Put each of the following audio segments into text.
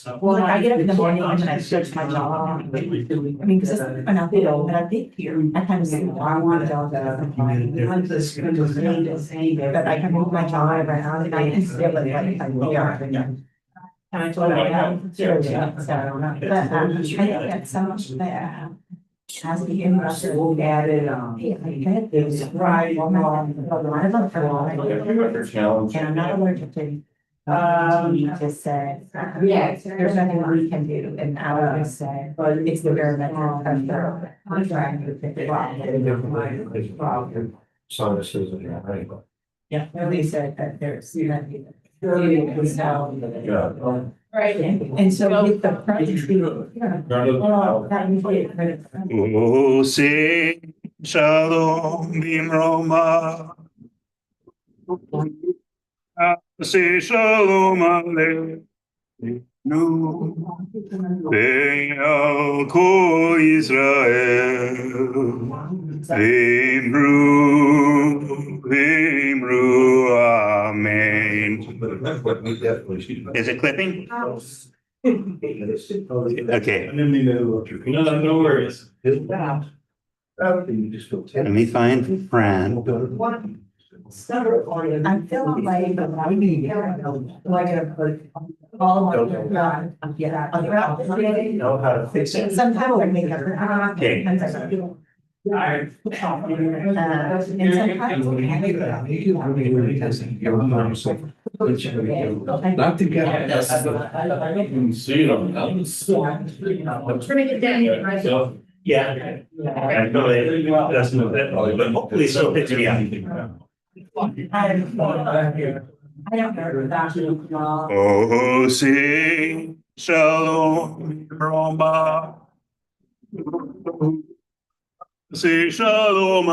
Well, like, I get up in the morning and I stretch my jaw. I mean, because I'm not big old, but I think here, I kind of see the jaw that I'm fine. But I can move my jaw around and I can feel it like we are. And I told her, yeah, sure, yeah, so, but, I think that's so much that. As we get to look at it, it's right on I love her. And I'm not allergic to. He just said, yeah, there's nothing we can do, and I always say, but it's the barometric of the contract to pick it up. Sinuses and right. Yeah, they said that there's nothing. Right, and so with the project. Oh, sing shalom bimroma. Say shalom aleinu. Ve'al kol Israel. V'imru, amen. Is it clipping? Okay. No worries. Let me find Fran. I'm feeling like all of Know how to fix it. Sometimes I make up. Okay. And sometimes. Not together. See them. Bring it down here, right? Yeah. I know it doesn't know that, but hopefully so it's me. I don't know that. Oh, sing shalom Roma. Say shalom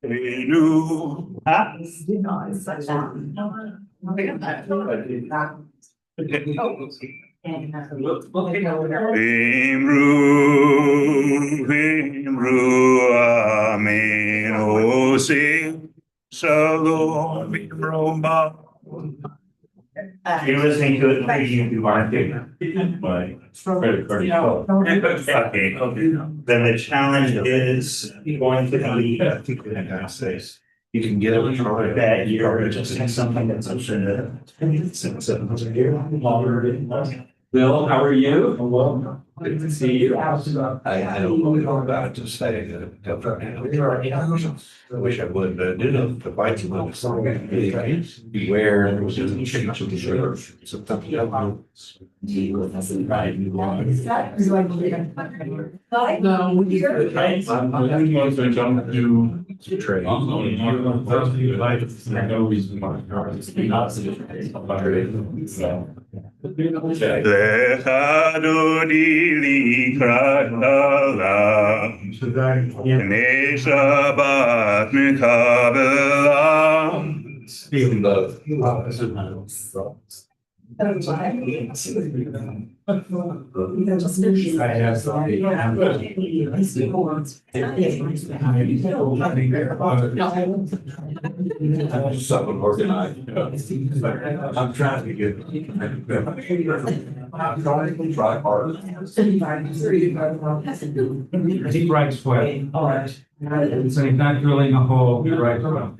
aleinu. Huh? V'imru, amen. Oh, sing shalom Roma. You're listening to it, maybe you want to. Okay, then the challenge is going to be. You can get it That you're just something that's Bill, how are you? Hello. Good to see you. I don't know about it to say that. I wish I would, but I do know the bites of the song. Beware, and it was in the change of the church. Sometimes. Right. No, we did. I'm going to jump to trade. Lecha dodi likratala, Nei Shabbat mekabela. Feeling love. I have Something organized. I'm trying to get. I'm trying to try hard. He writes well. So he's not drilling a hole, he writes well.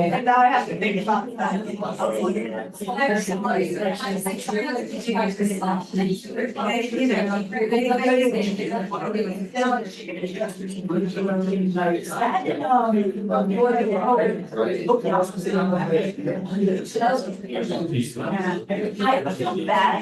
And now I have to think about I feel bad.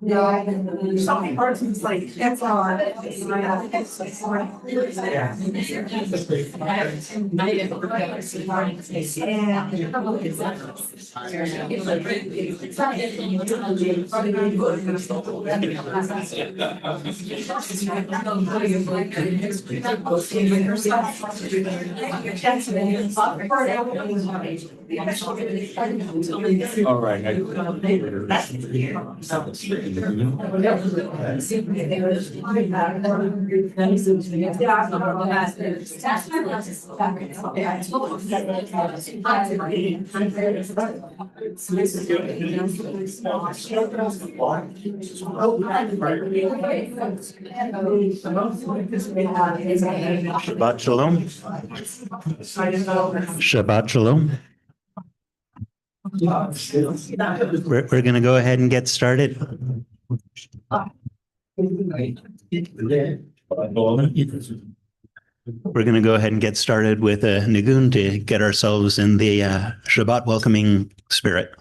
Some persons like, that's all. All right. Shabbat Shalom. Shabbat Shalom. We're going to go ahead and get started. We're going to go ahead and get started with a nigun to get ourselves in the Shabbat welcoming spirit.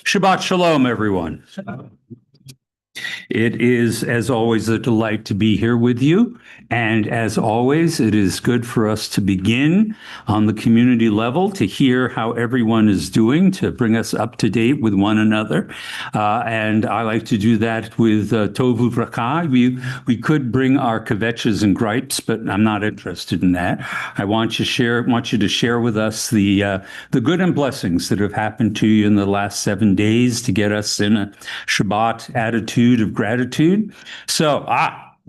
Shabbat Shalom, everyone. It is, as always, a delight to be here with you. And as always, it is good for us to begin on the community level to hear how everyone is doing, to bring us up to date with one another. And I like to do that with Tovu Vraka. We could bring our kvetches and gripes, but I'm not interested in that. I want you to share with us the good and blessings that have happened to you in the last 7 days to get us in a Shabbat attitude of gratitude. So,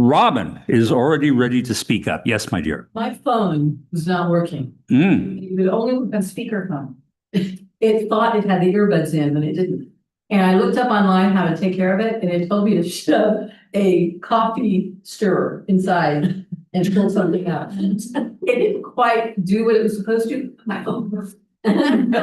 Robin is already ready to speak up. Yes, my dear. My phone was not working. It was only a speakerphone. It thought it had the earbuds in, but it didn't. And I looked up online how to take care of it, and it told me to shove a coffee stirrer inside and pull something out. It didn't quite do what it was supposed to. My phone worked. I'm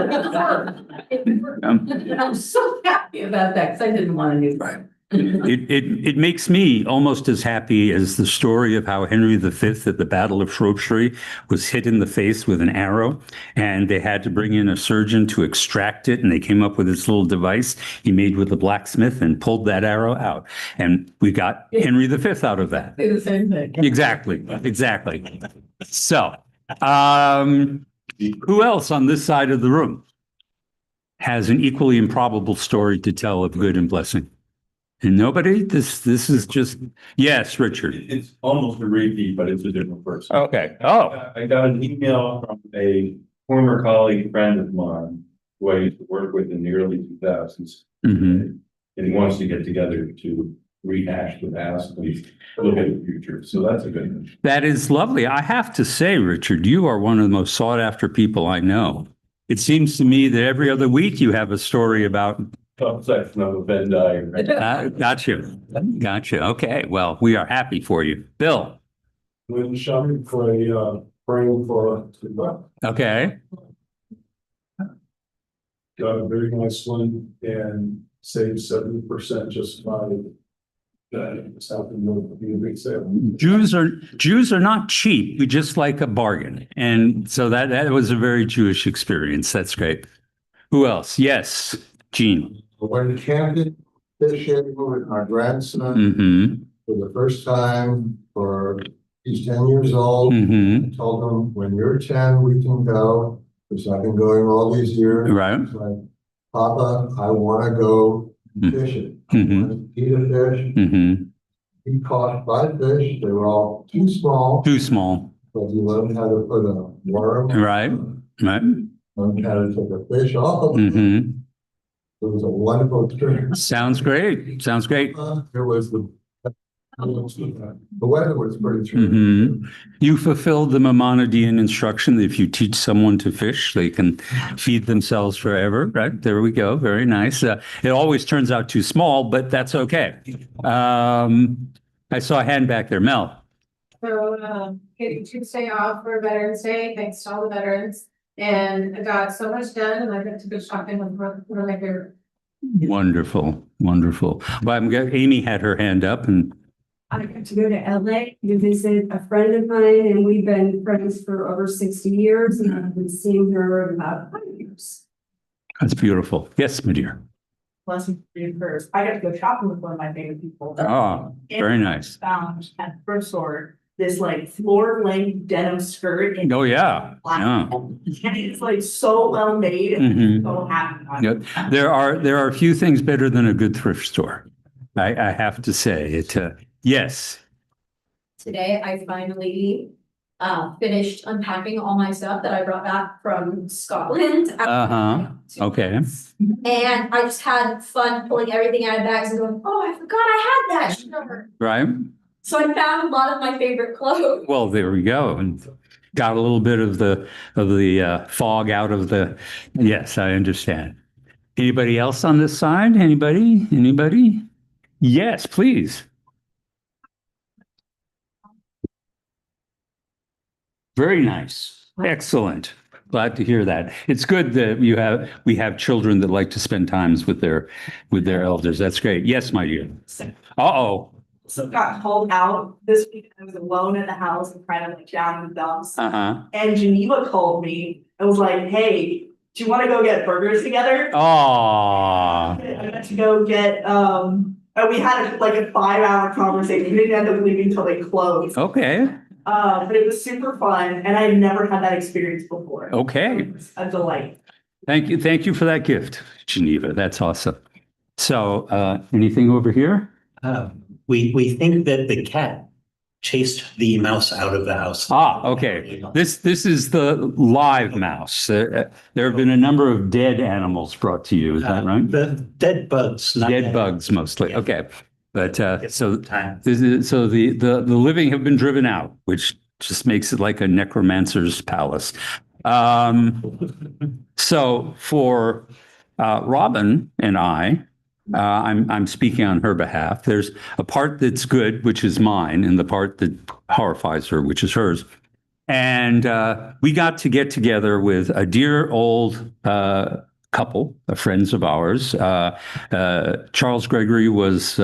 so happy about that because I didn't want to do it. It makes me almost as happy as the story of how Henry V at the Battle of Shropshire was hit in the face with an arrow, and they had to bring in a surgeon to extract it, and they came up with this little device he made with the blacksmith and pulled that arrow out, and we got Henry V out of that. It's the same thing. Exactly. So, who else on this side of the room has an equally improbable story to tell of good and blessing? And nobody? This is just, yes, Richard. It's almost a repeat, but it's a different person. Okay. Oh, I got an email from a former colleague, friend of mine, who I used to work with in the early 2000s. mhm. And he wants to get together to rehash the past and look at the future. So that's a good one. That is lovely. I have to say, Richard, you are one of the most sought after people I know. It seems to me that every other week you have a story about. Section of a Venn diagram. Gotcha. Okay. Well, we are happy for you. Bill. Went shopping for a frame for Okay. got a very nice one and saved 70% just by that. It's happened to be a big sale. Jews are not cheap. We just like a bargain. And so that was a very Jewish experience. That's great. Who else? Yes, Gene. When camping, fishing with our grandson Mm-hmm. for the first time he's 10 years old. Mm-hmm. I told him, when you're 10, we can go, because I've been going all these years. Right. He's like, Papa, I want to go fishing. Mhm. I want to eat a fish. Mm-hmm. He caught 5 fish. They were all too small, Too small. but he learned how to put a worm. Right. Right. Learned how to take a fish off. Mm-hmm. It was a wonderful trip. Sounds great. It was the weather was pretty true. Mm-hmm. You fulfilled the Maimonidean instruction that if you teach someone to fish, they can feed themselves forever. Right. There we go. Very nice. It always turns out too small, but that's okay. I saw a hand back there. Mel. So, getting Tuesday off for Veterans Day, thanks to all the veterans. And I got so much done and I got to go shopping with one of my favorite. Wonderful. Well, Amy had her hand up and. I got to go to LA to visit a friend of mine, and we've been friends for over 60 years, and I've been seeing her about 5 years. That's beautiful. Yes, my dear. Blessing for you first. I got to go shopping with one of my favorite people. Oh, very nice. Found at the thrift store this like floor length denim skirt. Oh, yeah. Black. Yeah. And it's like so well made and Mhm. so happy. Yep. There are a few things better than a good thrift store. I have to say it. Yes. Today, I finally finished unpacking all my stuff that I brought back from Scotland. Uh-huh. Okay. And I just had fun pulling everything out of bags and going, oh, I forgot I had that. Sure. Right. So I found a lot of my favorite clothes. Well, there we go. And got a little bit of the fog out of the. Yes, I understand. Anybody else on this side? Anybody? Anybody? Yes, please. Very nice. Excellent. Glad to hear that. It's good that we have children that like to spend times with their elders. That's great. Yes, my dear. Uh-oh. So got called out this week. I was alone in the house and kind of like down in the dumps. Uh-huh. And Geneva called me and was like, hey, do you want to go get burgers together? Aww. I got to go get, and we had like a 5-hour conversation. We didn't end up leaving until they closed. Okay. But it was super fun and I never had that experience before. Okay. It was a delight. Thank you. Thank you for that gift, Geneva. That's awesome. So, anything over here? We think that the cat chased the mouse out of the house. Ah, okay. This is the live mouse. There have been a number of dead animals brought to you. Is that right? The dead bugs, not Dead bugs mostly. Yeah. Okay. But so time. the living have been driven out, which just makes it like a necromancer's palace. So for Robin and I'm speaking on her behalf. There's a part that's good, which is mine, and the part that horrifies her, which is hers. And we got to get together with a dear old couple of friends of ours. Charles Gregory was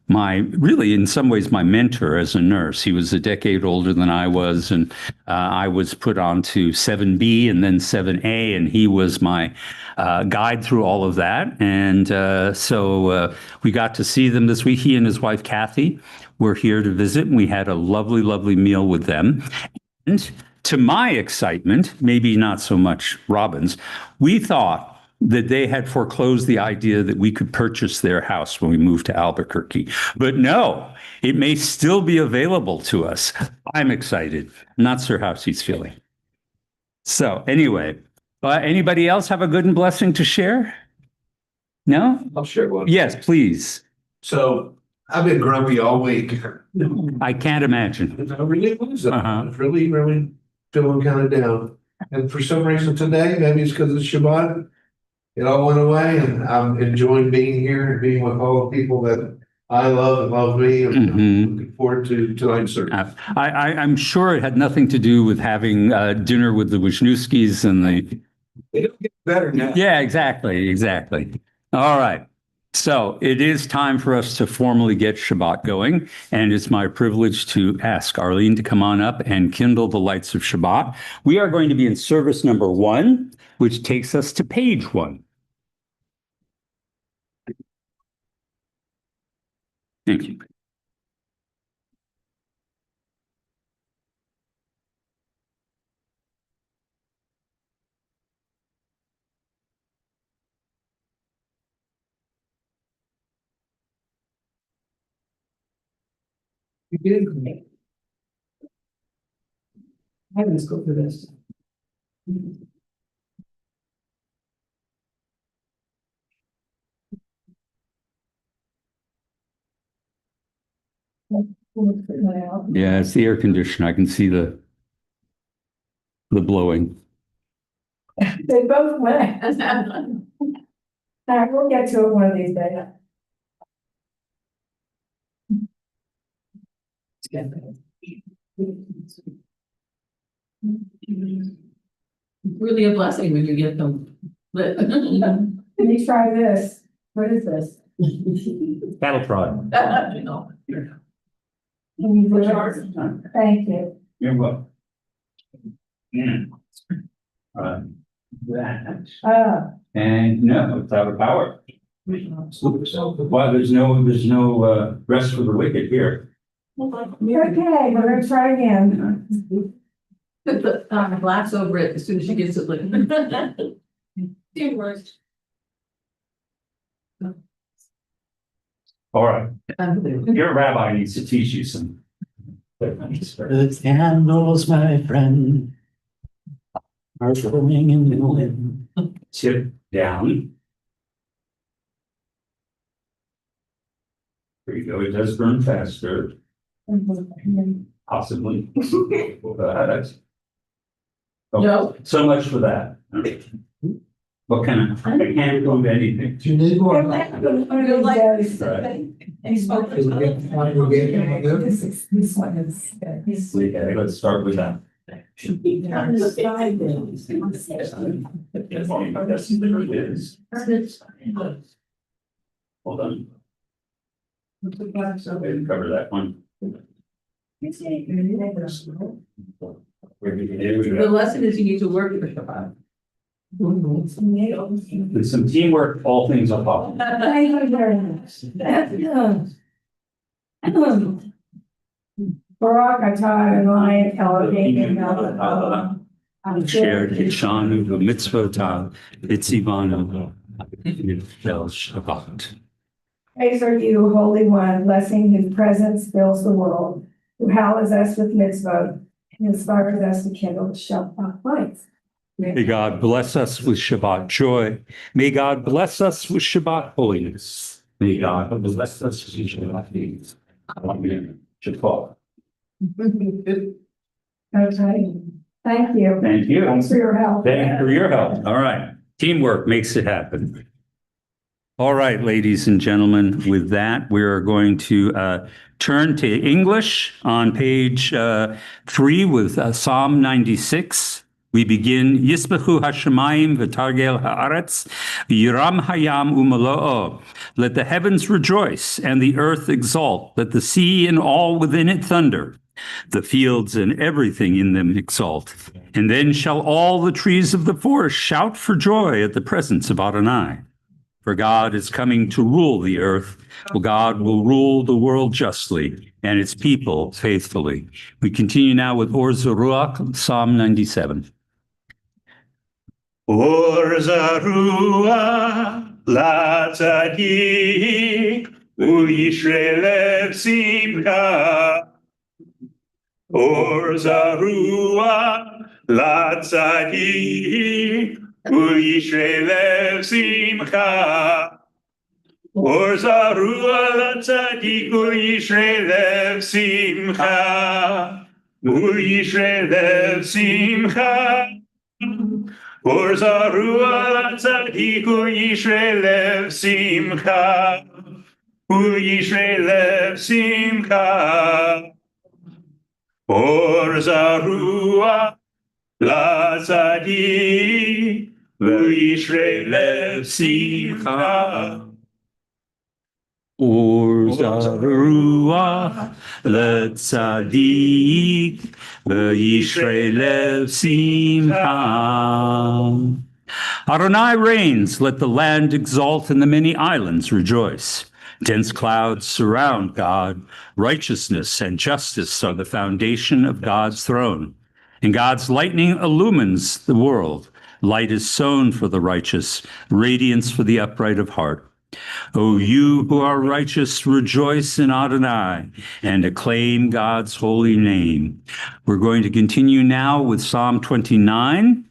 really, in some ways, my mentor as a nurse. He was a decade older than I was, and I was put on to 7B and then 7A, and he was my guide through all of that. And so we got to see them this week. He and his wife, Kathy, were here to visit, and we had a lovely, lovely meal with them. And to my excitement, maybe not so much Robin's, we thought that they had foreclosed the idea that we could purchase their house when we moved to Albuquerque. But no, it may still be available to us. I'm excited. I'm not sure how she's feeling. So anyway, anybody else have a good and blessing to share? No? I'll share one. Yes, please. So I've been grumpy all week. I can't imagine. I really was. I Uh-huh. was really feeling kind of down. And for some reason today, maybe it's because it's Shabbat, it all went away, and I'm enjoying being here and being with all the people that I love and love me. And I'm looking forward to tonight's service. I'm sure it had nothing to do with having dinner with the Wisniewskis and the. It'll get better now. Yeah, exactly. All right. So it is time for us to formally get Shabbat going, and it's my privilege to ask Arlene to come on up and kindle the lights of Shabbat. We are going to be in service number 1, which takes us to page 1. Thank you. You did. I didn't go through this. Yeah, it's the air conditioner. I can see the blowing. They both went. We'll get to it one of these days. Really a blessing when you get them lit. Let me try this. What is this? Cattle prod. Thank you. You're welcome. And no, it's out of power. Well, there's no rest for the wicked here. Okay, we're gonna try again. Put the glass over it as soon as she gets it lit. Didn't work. All right. Your rabbi needs to teach you some The candles, my friend, are burning in the wind. Tip down. There you go. It does burn faster, possibly. No. So much for that. What kind of, I can't prove anything. Do you need more? This one is. Okay, let's start with that. Hold on. Cover that one. The lesson is you need to work for Shabbat. With some teamwork, all things are possible. Barak atah Adonai Eloheinu Shared Kishanu, the mitzvotah, Itzivanu, Bel Shabbat. Praise are you, Holy One, blessing whose presence fills the world, who hallows us with mitzvot and inspires us to kindle Shabbat lights. May God bless us with Shabbat joy. May God bless us with Shabbat holiness. May God bless us with Shabbat peace. Amen. Shabbat. Okay, thank you. Thank you. Thanks for your help. Thank you for your help. All right. Teamwork makes it happen. All right, ladies and gentlemen, with that, we are going to turn to English on page 3 with Psalm 96. We begin, Yisbechu Hashemayim v'targel haaretz, v'yiram hayam umalo'o. Let the heavens rejoice and the earth exult. Let the sea and all within it thunder. The fields and everything in them exult. And then shall all the trees of the forest shout for joy at the presence of Adonai. For God is coming to rule the earth. For God will rule the world justly and its people faithfully. We continue now with Or Zaruach, Psalm 97. Or Zaruach la tzadik u'yishrei lev simcha. Or Zaruach la tzadik u'yishrei lev simcha. Or Zaruach la tzadik u'yishrei lev simcha. U'yishrei lev simcha. Or Zaruach latzadik u'yishrei lev simcha, u'yishrei lev simcha. Or Zaruach latzadik u'yishrei lev simcha. Or Zaruach latzadik v'yishrei lev simcha. Adonai reigns, let the land exult and the many islands rejoice. Dense clouds surround God. Righteousness and justice are the foundation of God's throne. And God's lightning illumines the world. Light is sown for the righteous, radiance for the upright of heart. O you who are righteous, rejoice in Adonai and acclaim God's holy name. We're going to continue now with Psalm 29.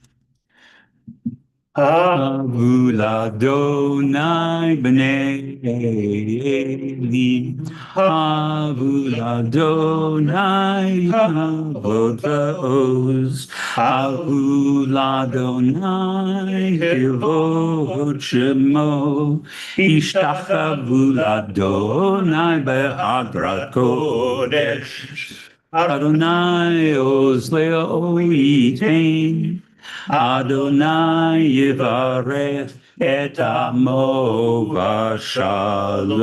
Havu l'Adonai b'nei Eli, Havu l'Adonai kavod va'oz, Havu l'Adonai kavod shemo, Ishtachavu l'Adonai behadrat kodesh, Adonai oz le'o yitain, Adonai yivarech et amo v'shalom.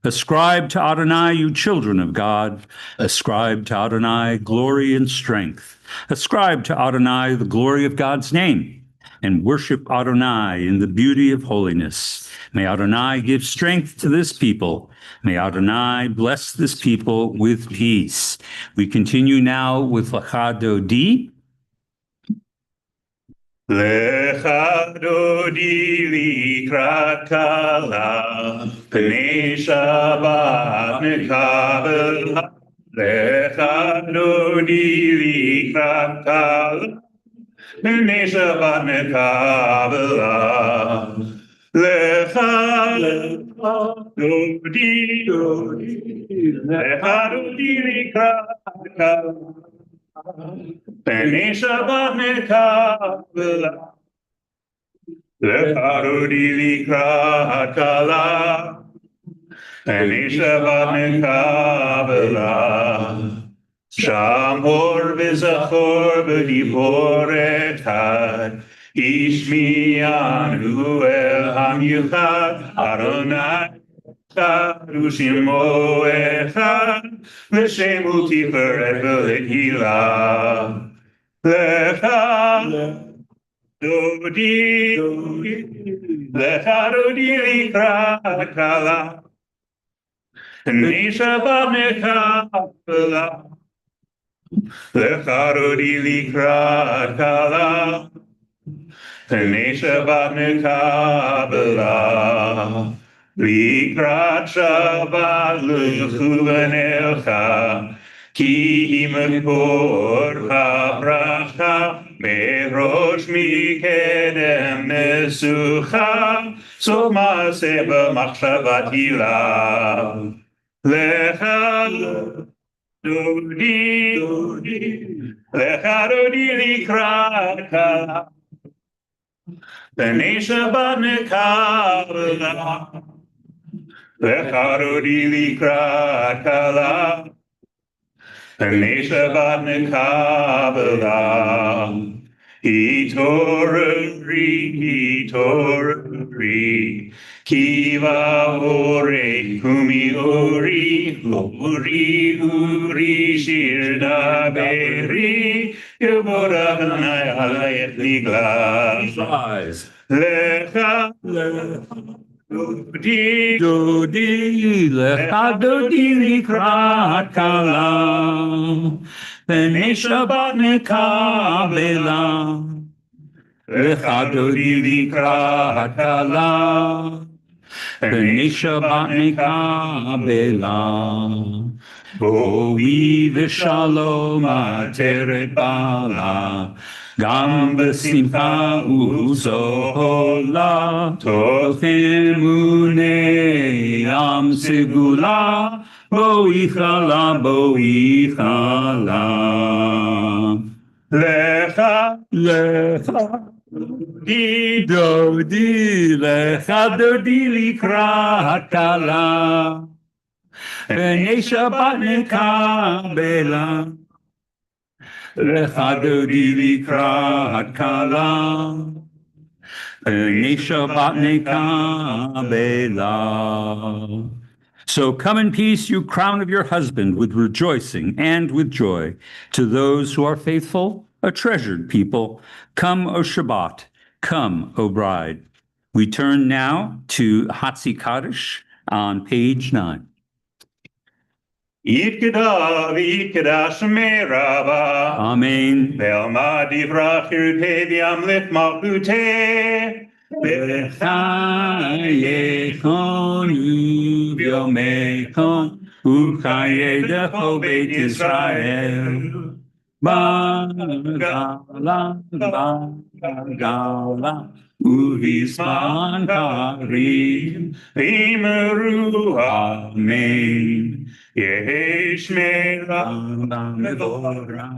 Ascribe to Adonai, you children of God. Ascribe to Adonai glory and strength. Ascribe to Adonai the glory of God's name, and worship Adonai in the beauty of holiness. May Adonai give strength to this people. May Adonai bless this people with peace. We continue now with Lecha Dodi. Lecha Lecha dodi likrat kala, Pnei Shabbat mekabel. Lecha dodi likrat kala, Pnei Shabbat mekabel. Lecha dodi likrat kala, Pnei Shabbat mekabel. Lecha dodi likrat kala, Pnei Shabbat mekabela. Shamor v'zachor v'dibor echad, Ish mi'anu el hamichad, Adonai echad u'shemo echad, L'shem u'tiferet v'lehilah. Lecha dodi likrat kala, Pnei Shabbat mekabela. Lecha dodi likrat kala, Pnei Shabbat mekabela. Likrat Shabbat lechu v'nelcha, Ki makor habracha, Merosh mikedem mesucha, Sof maaseh b'machshavat hilah. Lecha dodi likrat kala, Pnei Shabbat mekabela. Lecha dodi likrat kala, Pnei Shabbat mekabela. Hitorri, Kiva ore, Kumi uri, Shir daberi, Yevod Adonai alayech niglas. Lecha dodi likrat kala, Pnei Shabbat mekabela. Lecha dodi likrat kala, Pnei Shabbat mekabela. Boi v'shalom ateret bala, Gam b'simcha u'zohola, Toch emunei am segula, Boi chala. Lecha dodi likrat kala, Pnei Shabbat mekabela. Lecha dodi likrat kala, Pnei Shabbat mekabela. So come in peace, you crown of your husband, with rejoicing and with joy. To those who are faithful, a treasured people, come, O Shabbat, come, O bride. We turn now to Hatzi Kaddish on page 9. Yitkada v'yitkada shemei Rabba. Amen. Ve'alma divrach yirutei v'yamlech malchutei. V'chayechon u'vyomechon u'chayedecho beit Yisrael. Bagala u'vizman karim v'yimeru amen. Yesh me'ram mevora,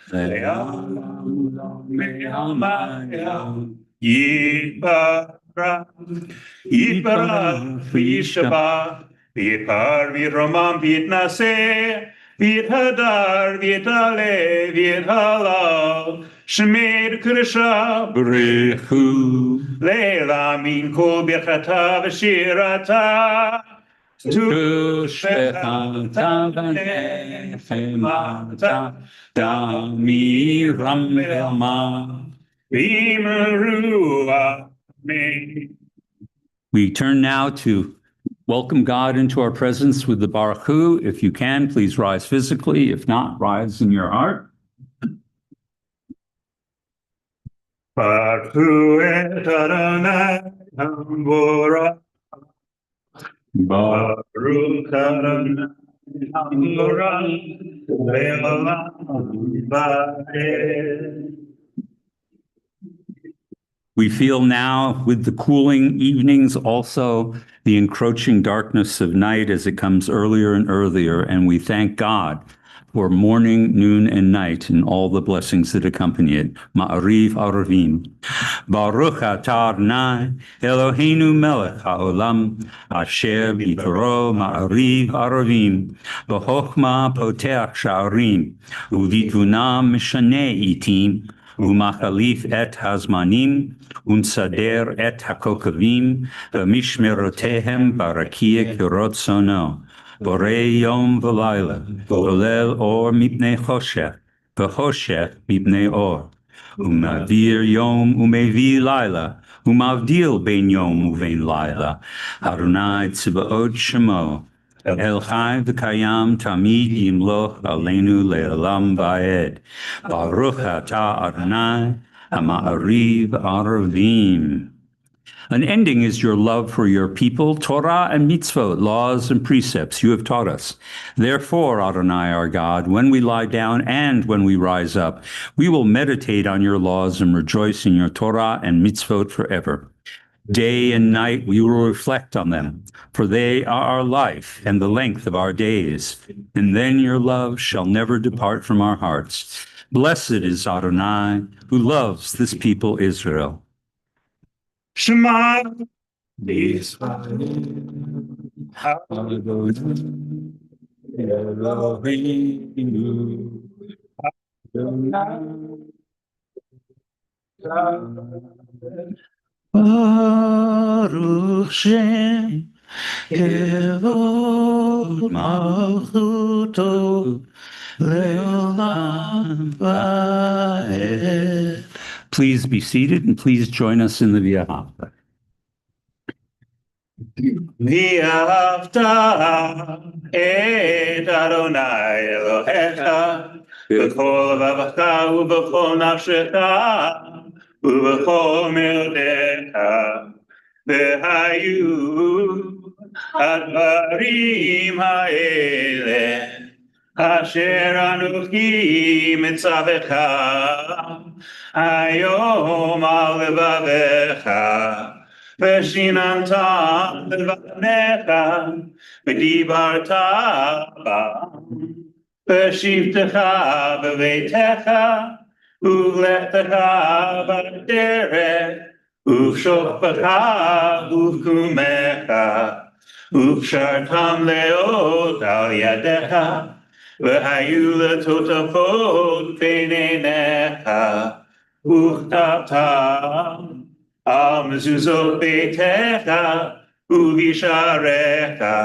le'alam me'amayam, Yitbarach v'yishtabach, v'yitkar v'yiromam v'yitnaseh, v'yithadar v'yitale v'yithalal, Shemei Kedusha B'rechu, Le'elam min kol birchata v'shirata, Tushechata v'nechemata, Damiram ve'alma, v'yimeru amen. We turn now to welcome God into our presence with the Baruch Hu. If you can, please rise physically. If not, rise in your heart. Baruch et Adonai Hamorah. Baruch Adonai Hamorah. Le'olam Vaed. We feel now, with the cooling evenings, also the encroaching darkness of night as it comes earlier and earlier, and we thank God for morning, noon, and night, and all the blessings that accompany it. Ma'ariv Arvim. Baruch atah Adonai Eloheinu melech haolam, asher b'toro ma'ariv arvim, b'chokhmah poteach sha'arim, u'vitvunam mishaneh itim, u'machalif et hazmanim, u'nsader et hakokavim, v'mishmerotehem barakia kirotzono. Borei yom v'layla, v'olel or mipnei choshech, v'choshech mipnei or. Umavir yom umevi laila, umavdil ben yom uvein laila. Adonai tzibaot shemo, El chai v'kayam tamid yimloch aleinu le'olam va'ed. Baruch atah Adonai, ha'ma'ariv arvim. An ending is your love for your people, Torah and mitzvot, laws and precepts you have taught us. Therefore, Adonai our God, when we lie down and when we rise up, we will meditate on your laws and rejoice in your Torah and mitzvot forever. Day and night we will reflect on them, for they are our life and the length of our days. And then your love shall never depart from our hearts. Blessed is Adonai, who loves this people Israel. Shema Yisrael Adonai Eloheinu Adonai Baruch Shem Kevod Malchuto Leolam Vaed. Please be seated and please join us in the V'ahavta. V'ahavta et Adonai Elohecha b'chol levacha u'b'chol nafshecha u'b'chol mildecha v'hayu advarim ha'eleh asher anuchi mitzavecha Hayom al levavecha, v'shinanta levanecha, v'dibarta bam, v'shivtecha b'veitecha, u'vlechtecha b'derech, u'shofecha u'kumecha, u'kshartam leot al yadecha, v'hayu letotafot b'neinecha, Uchtatam al mezuzot beitecha uvisharecha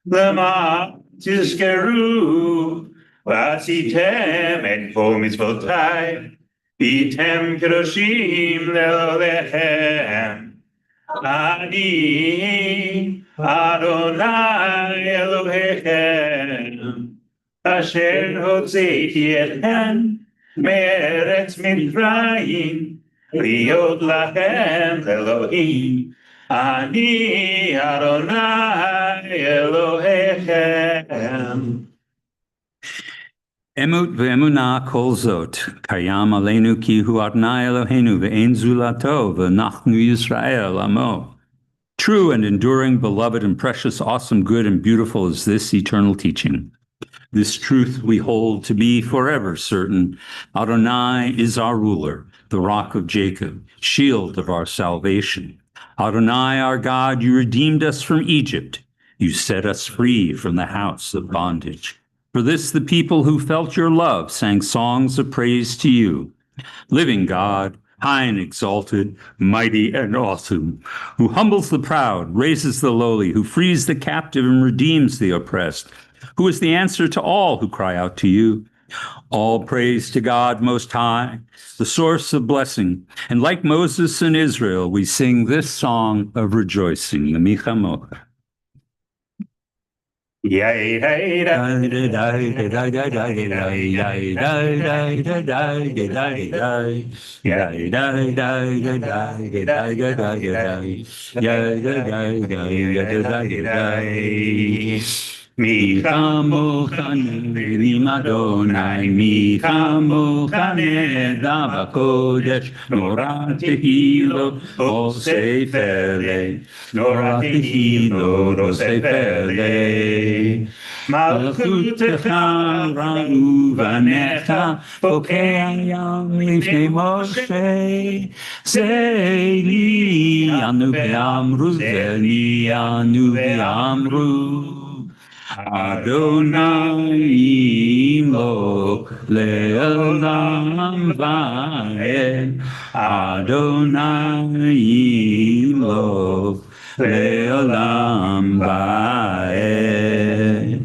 lema tizkeru v'asitem et kol mitzvotai v'tem kedoshim le'olechem ani Adonai Elohechem asher hotzeiti etchem Meretz Mitzrayim, Liot Lachem Elohim, Ani Adonai Elohechem. Emut ve'emunah kol zot, kayam aleinu ki hu Adonai Eloheinu ve'en zulato ve'nachnu Yisrael amo. True and enduring, beloved and precious, awesome, good and beautiful is this eternal teaching. This truth we hold to be forever certain. Adonai is our ruler, the rock of Jacob, shield of our salvation. Adonai, our God, you redeemed us from Egypt. You set us free from the house of bondage. For this, the people who felt your love sang songs of praise to you. Living God, high and exalted, mighty and awesome, who humbles the proud, raises the lowly, who frees the captive and redeems the oppressed, who is the answer to all who cry out to you. All praise to God Most High, the source of blessing. And like Moses and Israel, we sing this song of rejoicing, the Micha Mocha. Mi chamochanelim Adonai, mi chamochaneda b'kodesh, nora tehilo osei fele, nora tehilo osei fele. Malchutecha ra'u vanecha, bokei hayam lifnei Moshe, zeli anu ve'amru, zeli anu ve'amru. Adonai imloch le'olam va'ed. Adonai imloch le'olam va'ed.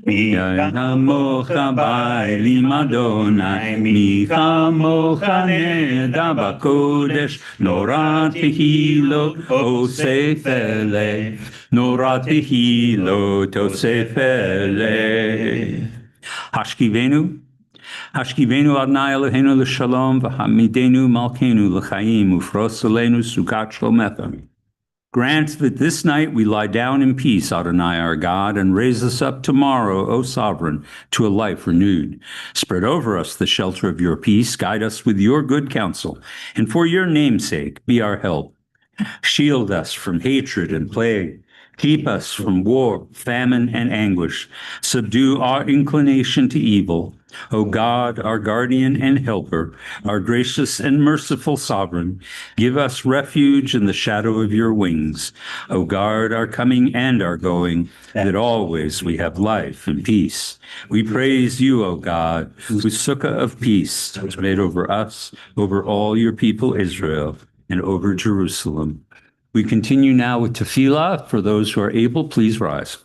Mi chamocha ba'elim Adonai, mi chamocha neda b'kodesh, nora tehilo osei fele, nora tehilo osei fele. Hashkivenu, Hashkivenu Adonai Eloheinu l'shalom, v'hamidenu malkeinu l'chaim, ufros aleinu sukat shlomecha. Grant that this night we lie down in peace, Adonai our God, and raise us up tomorrow, O Sovereign, to a life renewed. Spread over us the shelter of your peace, guide us with your good counsel, and for your name's sake be our help. Shield us from hatred and plague. Keep us from war, famine, and anguish. Subdue our inclination to evil. O God, our guardian and helper, our gracious and merciful sovereign, give us refuge in the shadow of your wings. O guard our coming and our going, that always we have life and peace. We praise you, O God, whose sukkah of peace is made over us, over all your people Israel, and over Jerusalem. We continue now with tefillah. For those who are able, please rise.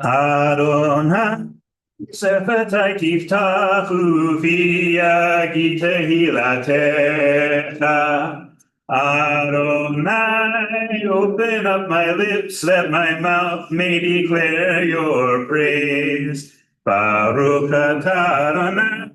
Adonai, Sefatai tiftachu v'yagid tehilatecha. Adonai, open up my lips, that my mouth may declare your praise. Baruch atah Adonai,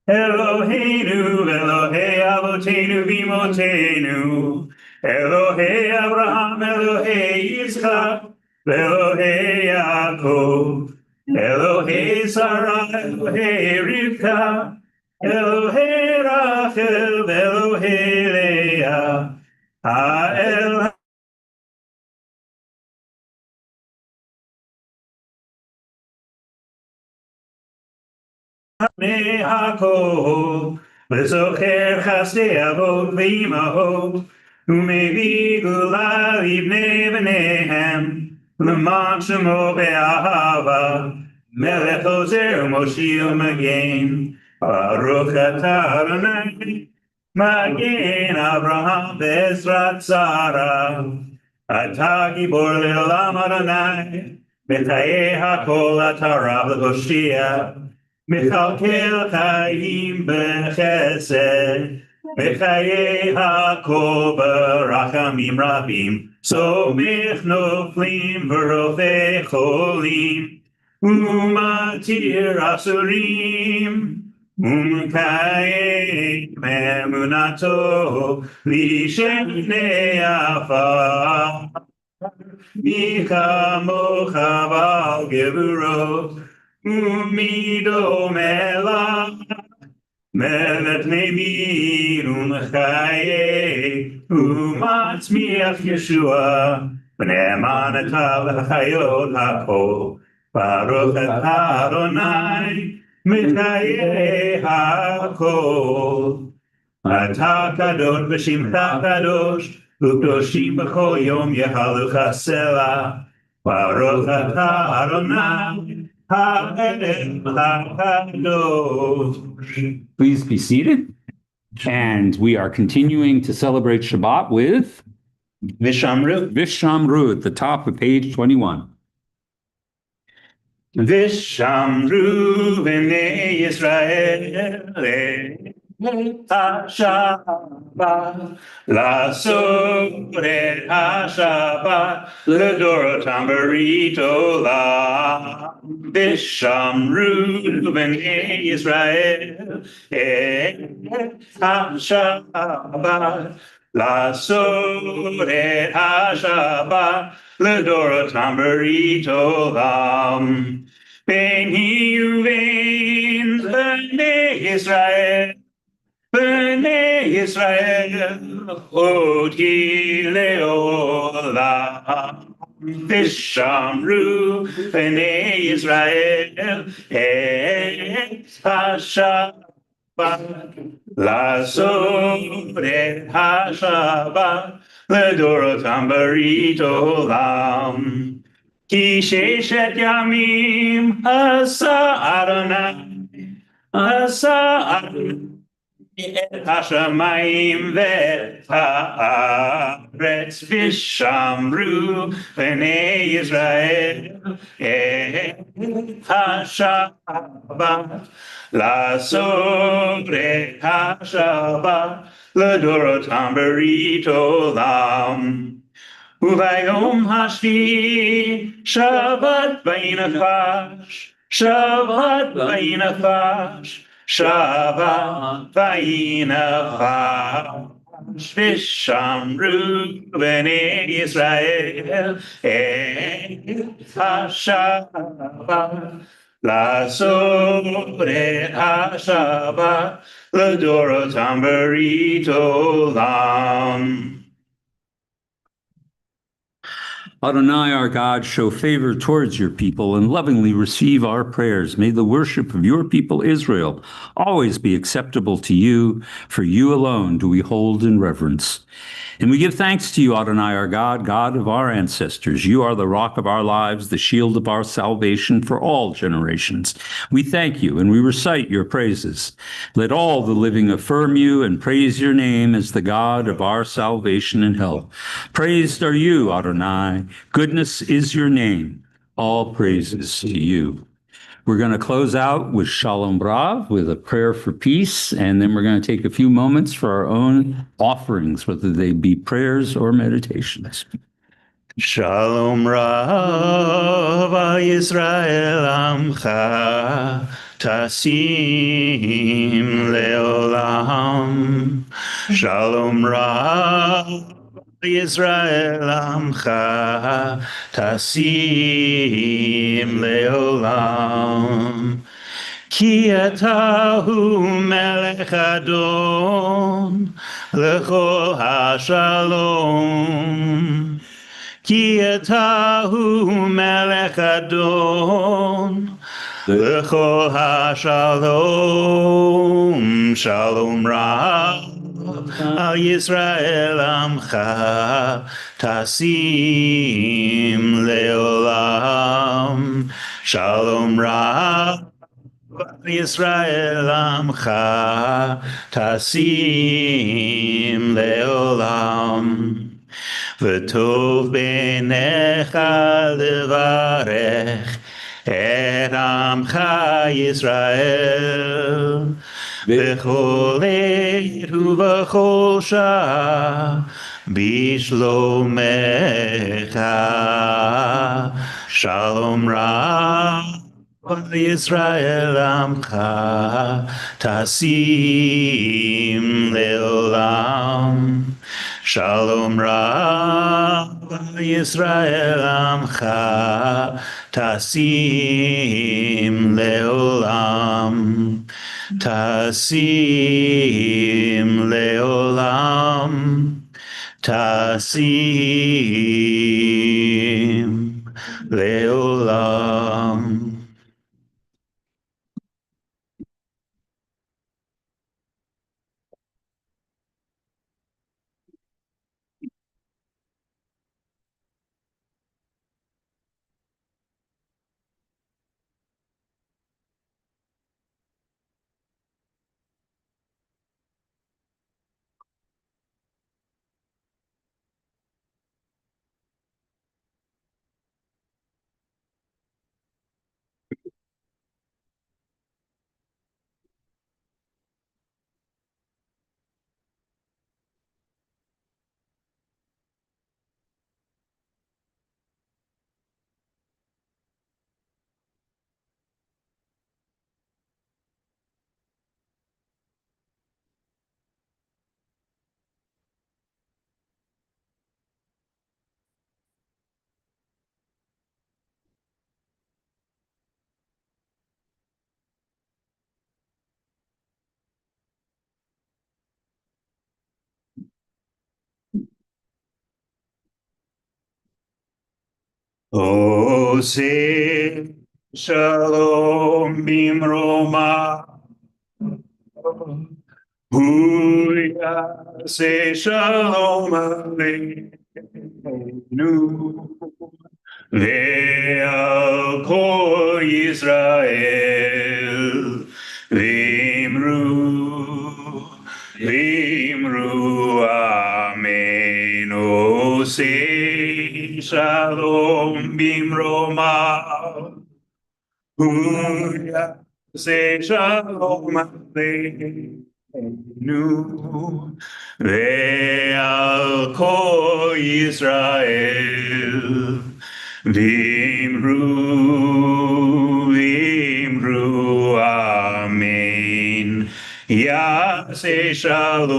Eloheinu, Elohei Avotenu v'imotenu, Elohei Abraham, Elohei Yitzchak, Elohei Yaakov, Elohei Sarah, Elohei Rivka, Elohei Rachel, Elohei Leah, Ha'el Mehakol, V'zocher chasdei avot v'imahot, U'mevi gula livnei v'nehem, L'man shemo be'ahava, Melech ozer u'moshil magen, Baruch atah Adonai, Magen Avraham ve'ezrat Sarah, Atah gibor le'olam Adonai, B'chayei hakol atah rav l'hoshia, Mechalkel chayim b'chesed, B'chayei hakol b'rachamim rabim, Somech noflim v'rofei cholim, U'matir asurim, U'mekayem emunato l'shenei afar. Mi chamocha b'al gevurot, U'mido melach, melet memin u'mechayeh, U'matzmiach Yeshua, B'ne'eman atah l'chayot hakol, Baruch atah Adonai, Mechayeh hakol. Atah kadosh v'shimcha kadosh, U'kdoshim b'chol yom yehalucha selah, Baruch atah Adonai, Please be seated. And we are continuing to celebrate Shabbat with Vishamru at the top of page 21. Vishamru b'nei Yisrael HaShabbat, לעשות את השבת לדורותם ברית עולם, ושמרו בני ישראל את השבת, לעשות את השבת לדורותם ברית עולם. בין היא ובין בני ישראל, בני ישראל, עוד היא לעולם. ושמרו בני ישראל את השבת, לעשות את השבת לדורותם ברית עולם. כי ששת ימים עשה אדוני, עשה אדוני את השמיים ואת הארץ, ושמרו בני ישראל את השבת, לעשות את השבת לדורותם ברית עולם. וביום השביעי שבת וינפש, שבת וינפש, שבת וינפש, ושמרו בני ישראל את השבת, לעשות את השבת לדורותם ברית עולם. Adonai, our God, show favor towards your people and lovingly receive our prayers. May the worship of your people Israel always be acceptable to you, for you alone do we hold in reverence. And we give thanks to you, Adonai, our God, God of our ancestors. You are the rock of our lives, the shield of our salvation for all generations. We thank you and we recite your praises. Let all the living affirm you and praise your name as the God of our salvation and help. Praised are you, Adonai. Goodness is your name. All praises to you. We're going to close out with Shalom Rav, with a prayer for peace, and then we're going to take a few moments for our own offerings, whether they be prayers or meditations. Shalom Rav Yisrael Amcha Tasim Leolam. Shalom Rav Yisrael Amcha Tasim Leolam. Ki atahu melech adon lechol hashalom. Ki atahu melech adon lechol hashalom. Shalom Rav al Yisrael amcha tasim leolam. Shalom Rav Yisrael amcha tasim leolam. V'tov b'necha levarech et amcha Yisrael b'chol עת ובכל שעה בשלומך. Shalom Rav Yisrael amcha tasim leolam. Shalom Rav Yisrael amcha tasim leolam. Tasim leolam. Tasim leolam. Ose shalom bimroma. Huya se shalom aleinu. Ve'al kol Yisrael v'imru amen. Osei shalom bimroma. Huya se shalom aleinu. Ve'al kol Yisrael v'imru amen. Yaseh shalom,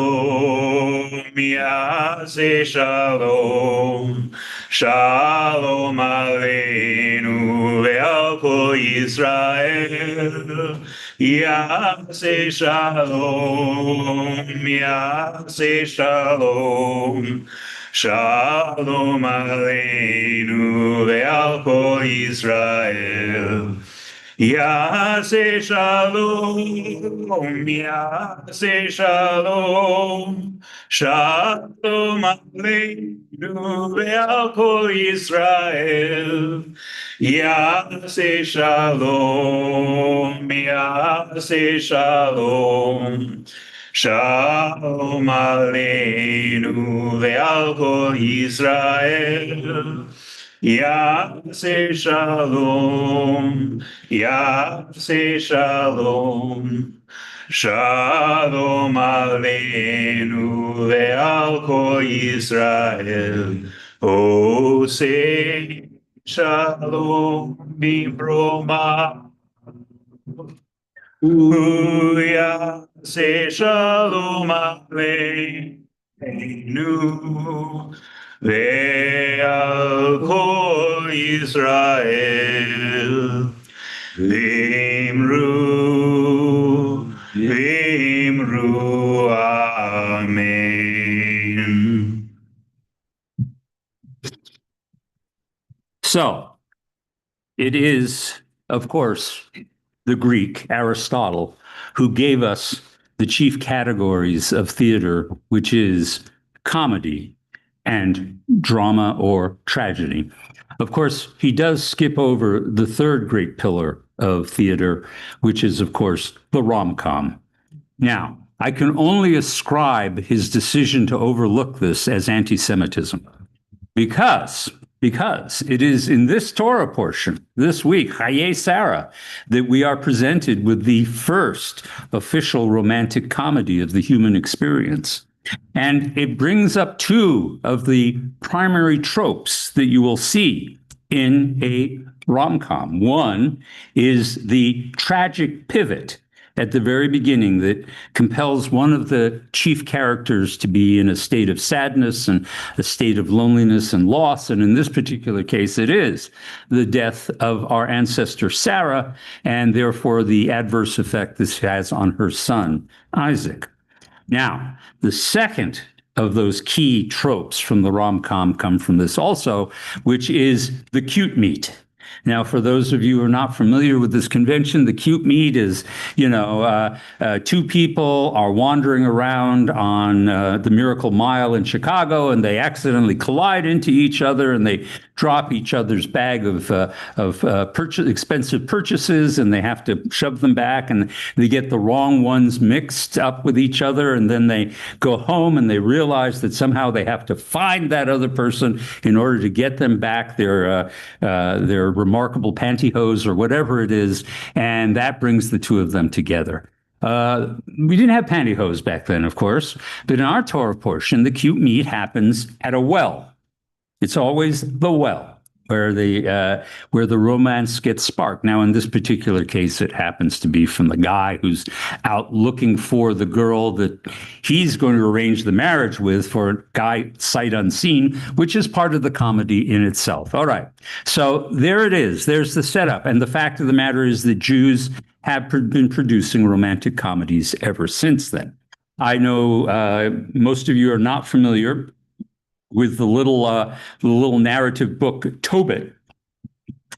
shalom aleinu ve'al kol Yisrael. Yaseh shalom, shalom aleinu ve'al kol Yisrael. Yaseh shalom, shalom aleinu ve'al kol Yisrael. Yaseh shalom, shalom aleinu ve'al kol Yisrael. Yaseh shalom, shalom aleinu ve'al kol Yisrael. Oseh shalom bimroma. Yaseh shalom aleinu ve'al kol Yisrael. V'imru amen. So it is, of course, the Greek Aristotle who gave us the chief categories of theater, which is comedy and drama or tragedy. Of course, he does skip over the third great pillar of theater, which is, of course, the rom-com. Now, I can only ascribe his decision to overlook this as anti-Semitism because it is in this Torah portion this week, Chaye Sarah, that we are presented with the first official romantic comedy of the human experience. And it brings up two of the primary tropes that you will see in a rom-com. One is the tragic pivot at the very beginning that compels one of the chief characters to be in a state of sadness and a state of loneliness and loss. And in this particular case, it is the death of our ancestor Sarah, and therefore the adverse effect this has on her son, Isaac. Now, the second of those key tropes from the rom-com come from this also, which is the cute meet. Now, for those of you who are not familiar with this convention, the cute meet is, two people are wandering around on the Miracle Mile in Chicago, and they accidentally collide into each other, and they drop each other's bag of expensive purchases, and they have to shove them back, and they get the wrong ones mixed up with each other, and then they go home and they realize that somehow they have to find that other person in order to get them back their remarkable pantyhose or whatever it is, and that brings the two of them together. We didn't have pantyhose back then, of course, but in our Torah portion, the cute meet happens at a well. It's always the well where the romance gets sparked. Now, in this particular case, it happens to be from the guy who's out looking for the girl that he's going to arrange the marriage with for a guy sight unseen, which is part of the comedy in itself. All right. So there it is. There's the setup. And the fact of the matter is that Jews have been producing romantic comedies ever since then. I know most of you are not familiar with the little narrative book Tobit,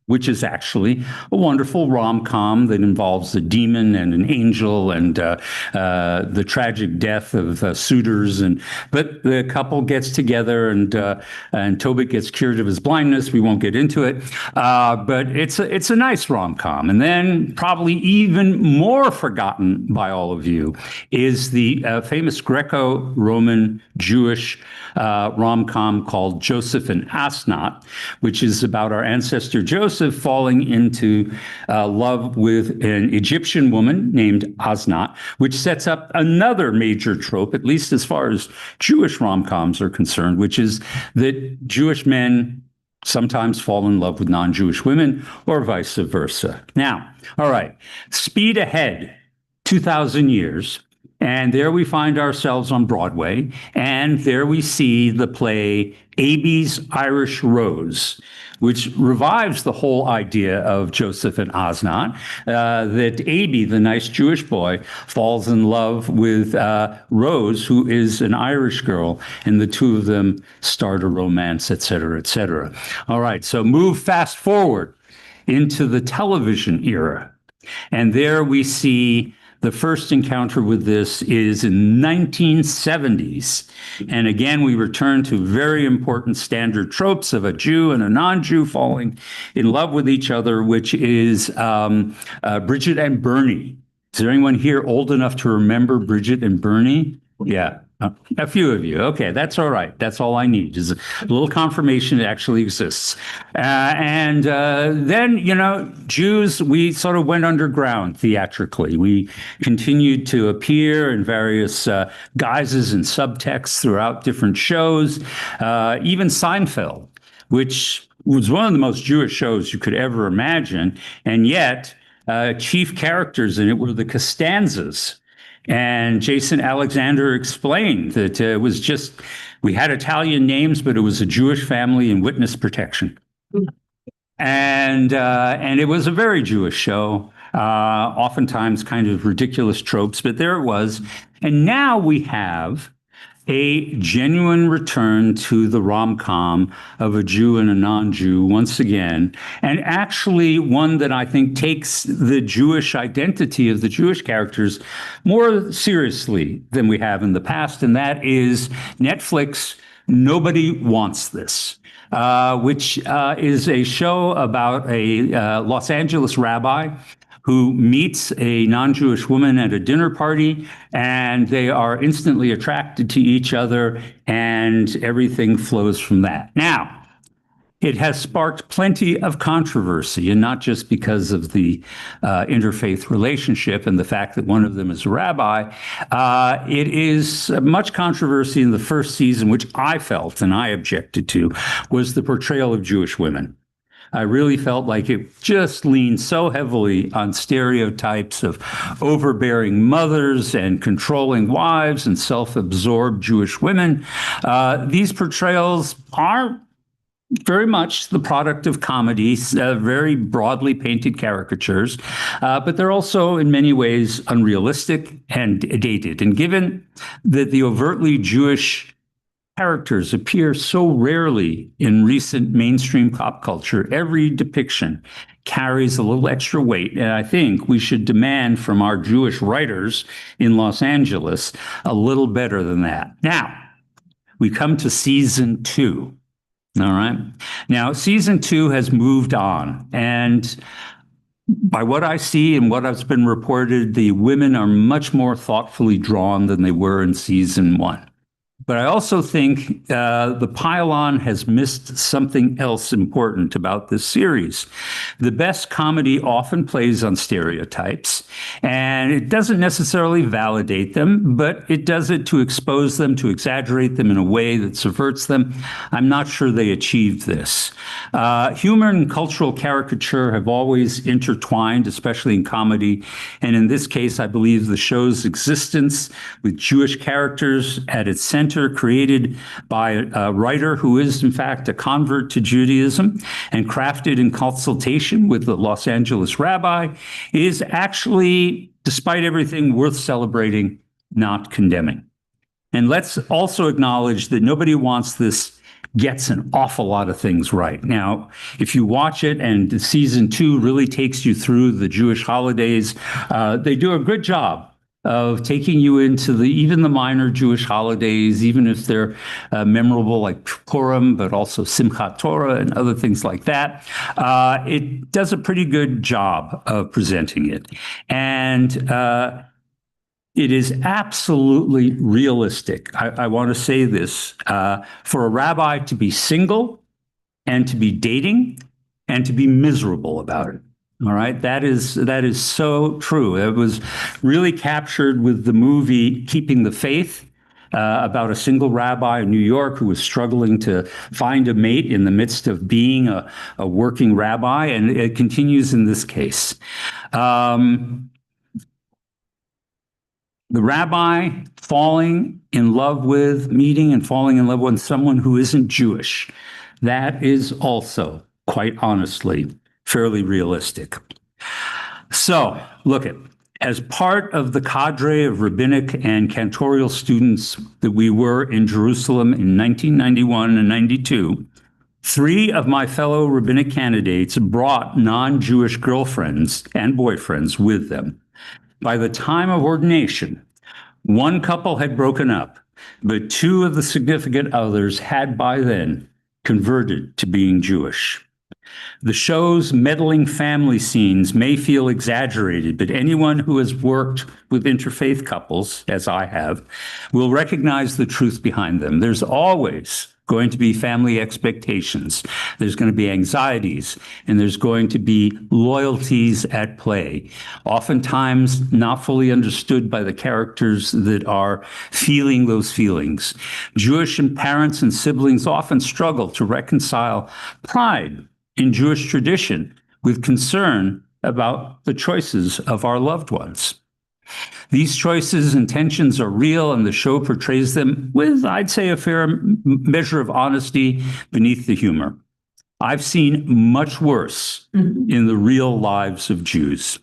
which is actually a wonderful rom-com that involves a demon and an angel and the tragic death of suitors. But the couple gets together and Tobit gets cured of his blindness. We won't get into it, but it's a nice rom-com. And then probably even more forgotten by all of you is the famous Greco-Roman Jewish rom-com called Joseph and Asnat, which is about our ancestor Joseph falling into love with an Egyptian woman named Asnat, which sets up another major trope, at least as far as Jewish rom-coms are concerned, which is that Jewish men sometimes fall in love with non-Jewish women or vice versa. Now, all right, speed ahead 2,000 years. And there we find ourselves on Broadway, and there we see the play Abbie's Irish Rose, which revives the whole idea of Joseph and Asnat, that Abbie, the nice Jewish boy, falls in love with Rose, who is an Irish girl, and the two of them start a romance, et cetera, et cetera. All right, so move fast forward into the television era, and there we see the first encounter with this is in 1970s. And again, we return to very important standard tropes of a Jew and a non-Jew falling in love with each other, which is Bridget and Bernie. Is there anyone here old enough to remember Bridget and Bernie? Yeah. A few of you. Okay, that's all right. That's all I need is a little confirmation it actually exists. And then, Jews, we sort of went underground theatrically. We continued to appear in various guises and subtexts throughout different shows, even Seinfeld, which was one of the most Jewish shows you could ever imagine. And yet, chief characters in it were the Costanzas. And Jason Alexander explained that it was just, we had Italian names, but it was a Jewish family in witness protection. And it was a very Jewish show, oftentimes kind of ridiculous tropes, but there it was. And now we have a genuine return to the rom-com of a Jew and a non-Jew once again, and actually one that I think takes the Jewish identity of the Jewish characters more seriously than we have in the past, and that is Netflix, Nobody Wants This, which is a show about a Los Angeles rabbi who meets a non-Jewish woman at a dinner party, and they are instantly attracted to each other, and everything flows from that. Now, it has sparked plenty of controversy, and not just because of the interfaith relationship and the fact that one of them is a rabbi. It is much controversy in the first season, which I felt and I objected to, was the portrayal of Jewish women. I really felt like it just leaned so heavily on stereotypes of overbearing mothers and controlling wives and self-absorbed Jewish women. These portrayals are very much the product of comedies, very broadly painted caricatures, but they're also in many ways unrealistic and dated. And given that the overtly Jewish characters appear so rarely in recent mainstream pop culture, every depiction carries a little extra weight. And I think we should demand from our Jewish writers in Los Angeles a little better than that. Now, we come to season 2. All right. Now, season 2 has moved on. And by what I see and what has been reported, the women are much more thoughtfully drawn than they were in season 1. But I also think the pylon has missed something else important about this series. The best comedy often plays on stereotypes, and it doesn't necessarily validate them, but it does it to expose them, to exaggerate them in a way that subverts them. I'm not sure they achieved this. Humor and cultural caricature have always intertwined, especially in comedy. And in this case, I believe the show's existence with Jewish characters at its center, created by a writer who is, in fact, a convert to Judaism and crafted in consultation with the Los Angeles rabbi, is actually, despite everything, worth celebrating, not condemning. And let's also acknowledge that Nobody Wants This gets an awful lot of things right. Now, if you watch it, and season 2 really takes you through the Jewish holidays, they do a good job of taking you into even the minor Jewish holidays, even if they're memorable like Purim, but also Simchat Torah and other things like that. It does a pretty good job of presenting it. And it is absolutely realistic. I want to say this, for a rabbi to be single and to be dating and to be miserable about it. All right, that is so true. It was really captured with the movie Keeping the Faith, about a single rabbi in New York who was struggling to find a mate in the midst of being a working rabbi, and it continues in this case. The rabbi meeting and falling in love with someone who isn't Jewish, that is also, quite honestly, fairly realistic. So, look, as part of the cadre of rabbinic and cantorial students that we were in Jerusalem in 1991 and 92, 3 of my fellow rabbinic candidates brought non-Jewish girlfriends and boyfriends with them. By the time of ordination, 1 couple had broken up, but 2 of the significant others had by then converted to being Jewish. The show's meddling family scenes may feel exaggerated, but anyone who has worked with interfaith couples, as I have, will recognize the truth behind them. There's always going to be family expectations. There's going to be anxieties, and there's going to be loyalties at play, oftentimes not fully understood by the characters that are feeling those feelings. Jewish parents and siblings often struggle to reconcile pride in Jewish tradition with concern about the choices of our loved ones. These choices and tensions are real, and the show portrays them with, I'd say, a fair measure of honesty beneath the humor. I've seen much worse in the real lives of Jews.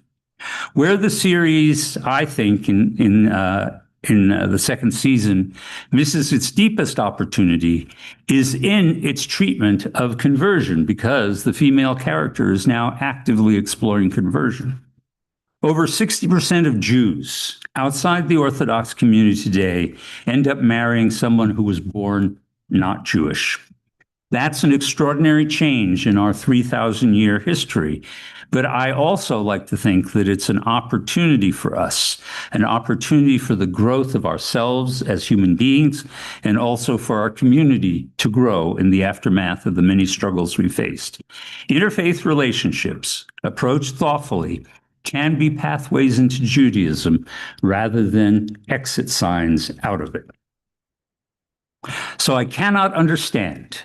Where the series, I think, in the second season, misses its deepest opportunity is in its treatment of conversion, because the female character is now actively exploring conversion. Over 60% of Jews outside the Orthodox community today end up marrying someone who was born not Jewish. That's an extraordinary change in our 3,000-year history. But I also like to think that it's an opportunity for us, an opportunity for the growth of ourselves as human beings, and also for our community to grow in the aftermath of the many struggles we faced. Interfaith relationships, approached thoughtfully, can be pathways into Judaism rather than exit signs out of it. So I cannot understand,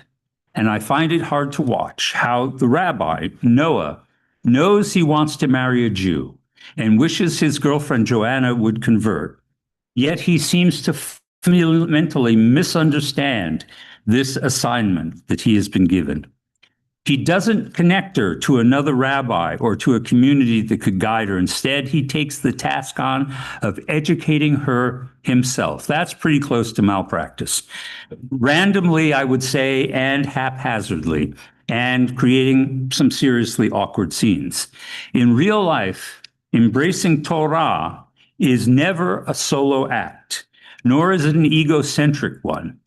and I find it hard to watch, how the rabbi, Noah, knows he wants to marry a Jew and wishes his girlfriend Joanna would convert, yet he seems to fundamentally misunderstand this assignment that he has been given. He doesn't connect her to another rabbi or to a community that could guide her. Instead, he takes the task on of educating her himself. That's pretty close to malpractice. Randomly, I would say, and haphazardly, and creating some seriously awkward scenes. In real life, embracing Torah is never a solo act, nor is it an egocentric one.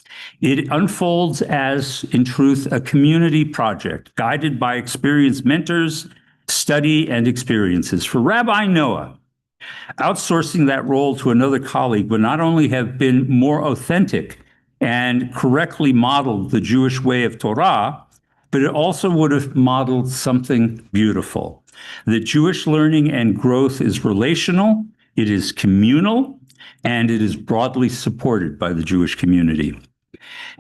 It unfolds as, in truth, a community project guided by experienced mentors, study, and experiences. For Rabbi Noah, outsourcing that role to another colleague would not only have been more authentic and correctly modeled the Jewish way of Torah, but it also would have modeled something beautiful. That Jewish learning and growth is relational, it is communal, and it is broadly supported by the Jewish community.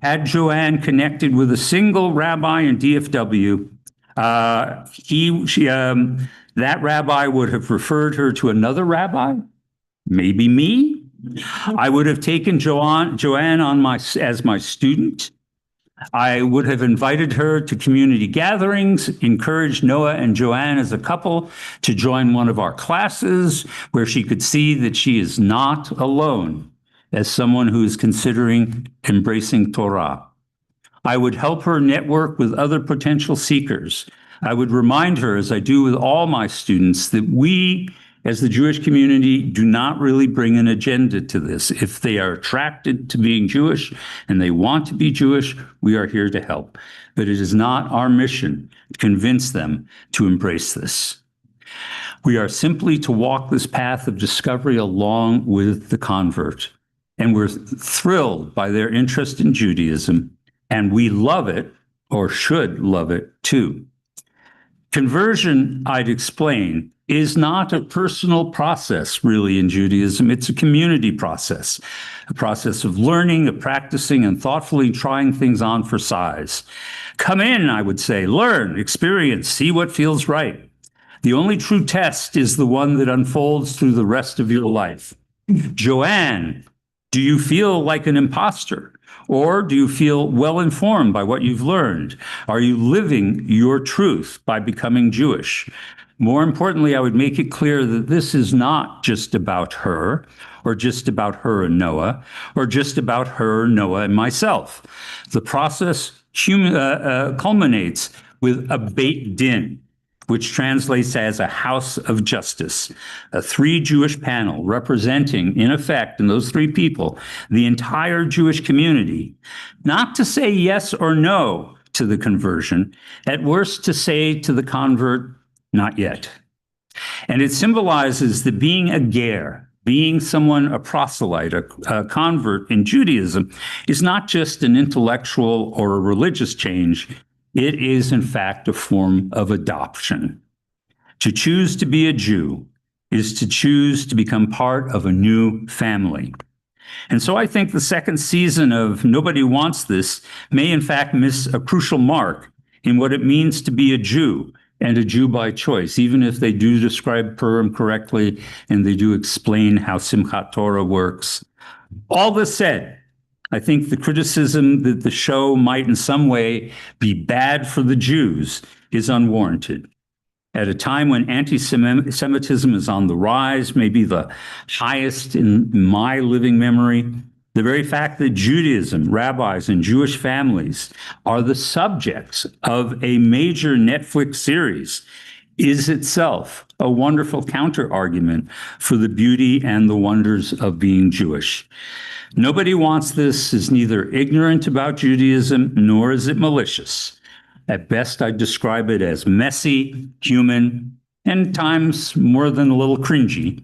Had Joanne connected with a single rabbi in DFW, that rabbi would have referred her to another rabbi, maybe me. I would have taken Joanne on as my student. I would have invited her to community gatherings, encouraged Noah and Joanne as a couple to join one of our classes where she could see that she is not alone as someone who is considering embracing Torah. I would help her network with other potential seekers. I would remind her, as I do with all my students, that we, as the Jewish community, do not really bring an agenda to this. If they are attracted to being Jewish and they want to be Jewish, we are here to help. But it is not our mission to convince them to embrace this. We are simply to walk this path of discovery along with the convert. And we're thrilled by their interest in Judaism, and we love it, or should love it, too. Conversion, I'd explain, is not a personal process, really, in Judaism. It's a community process, a process of learning, of practicing, and thoughtfully trying things on for size. Come in, I would say, learn, experience, see what feels right. The only true test is the one that unfolds through the rest of your life. Joanne, do you feel like an imposter? Or do you feel well informed by what you've learned? Are you living your truth by becoming Jewish? More importantly, I would make it clear that this is not just about her, or just about her and Noah, or just about her, Noah, and myself. The process culminates with a Beit Din, which translates as a house of justice, a three Jewish panel representing, in effect, in those three people, the entire Jewish community, not to say yes or no to the conversion, at worst to say to the convert, not yet. And it symbolizes that being a ger, being someone, a proselyte, a convert in Judaism, is not just an intellectual or a religious change. It is, in fact, a form of adoption. To choose to be a Jew is to choose to become part of a new family. And so I think the second season of Nobody Wants This may, in fact, miss a crucial mark in what it means to be a Jew, and a Jew by choice, even if they do describe Purim correctly and they do explain how Simchat Torah works. All this said, I think the criticism that the show might in some way be bad for the Jews is unwarranted. At a time when anti-Semitism is on the rise, maybe the highest in my living memory, the very fact that Judaism, rabbis, and Jewish families are the subjects of a major Netflix series is itself a wonderful counter-argument for the beauty and the wonders of being Jewish. Nobody Wants This is neither ignorant about Judaism, nor is it malicious. At best, I'd describe it as messy, human, and at times more than a little cringy,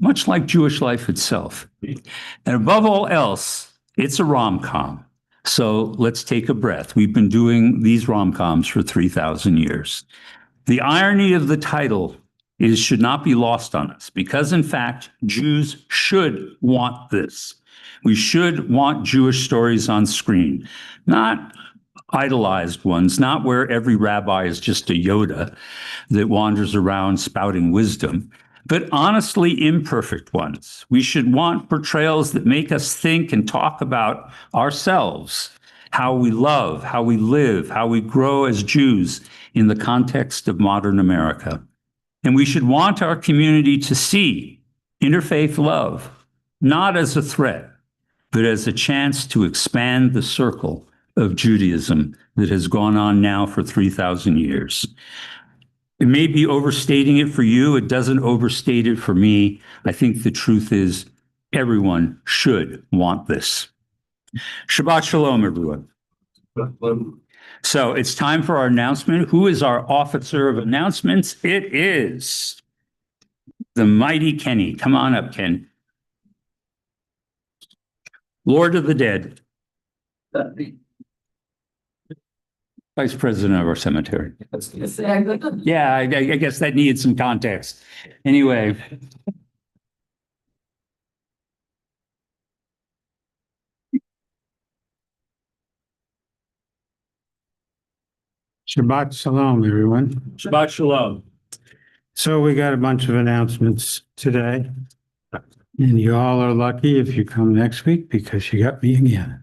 much like Jewish life itself. And above all else, it's a rom-com. So let's take a breath. We've been doing these rom-coms for 3,000 years. The irony of the title should not be lost on us, because in fact, Jews should want this. We should want Jewish stories on screen, not idolized ones, not where every rabbi is just a Yoda that wanders around spouting wisdom, but honestly imperfect ones. We should want portrayals that make us think and talk about ourselves, how we love, how we live, how we grow as Jews in the context of modern America. And we should want our community to see interfaith love, not as a threat, but as a chance to expand the circle of Judaism that has gone on now for 3,000 years. It may be overstating it for you. It doesn't overstate it for me. I think the truth is everyone should want this. Shabbat Shalom, everyone. So it's time for our announcement. Who is our officer of announcements? It is the mighty Kenny. Come on up, Ken. Lord of the Dead. Vice President of our cemetery. Yeah, I guess that needed some context. Anyway. Shabbat Shalom, everyone. Shabbat Shalom. So we got a bunch of announcements today. And you all are lucky if you come next week because you got me again.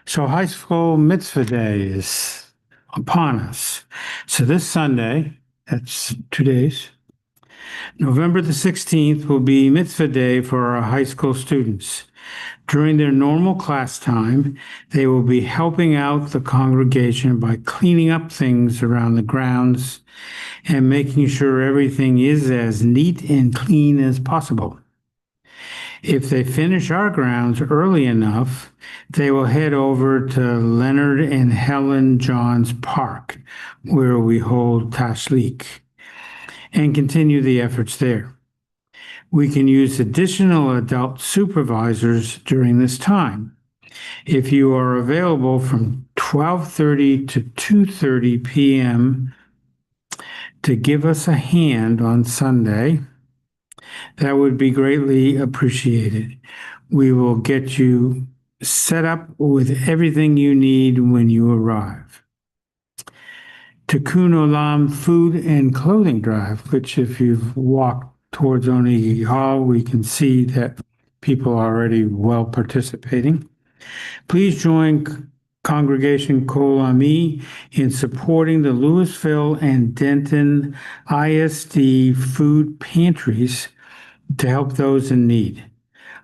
So High School Mitzvah Day is upon us. So this Sunday, that's 2 days, November the 16th will be Mitzvah Day for our high school students. During their normal class time, they will be helping out the congregation by cleaning up things around the grounds and making sure everything is as neat and clean as possible. If they finish our grounds early enough, they will head over to Leonard and Helen Johns Park, where we hold Tashlik, and continue the efforts there. We can use additional adult supervisors during this time. If you are available from 12:30 to 2:30 p.m. to give us a hand on Sunday, that would be greatly appreciated. We will get you set up with everything you need when you arrive. Tikkun Olam Food and Clothing Drive, which if you've walked towards Onigi Hall, we can see that people are already well participating. Please join Congregation Kol Ami in supporting the Louisville and Denton ISD food pantries to help those in need.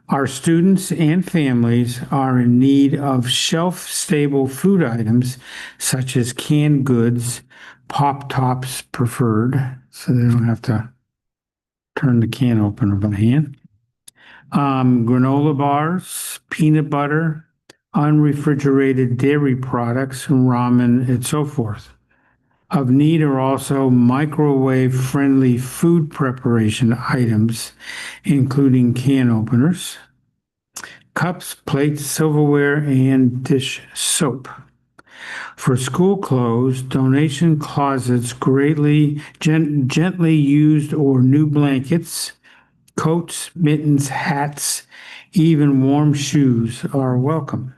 Our students and families are in need of shelf-stable food items such as canned goods, pop-tops preferred, so they don't have to turn the can opener by hand. Granola bars, peanut butter, unrefrigerated dairy products, ramen, and so forth. Of need are also microwave-friendly food preparation items, including can openers, cups, plates, silverware, and dish soap. For school clothes, donation closets, gently used or new blankets, coats, mittens, hats, even warm shoes are welcome.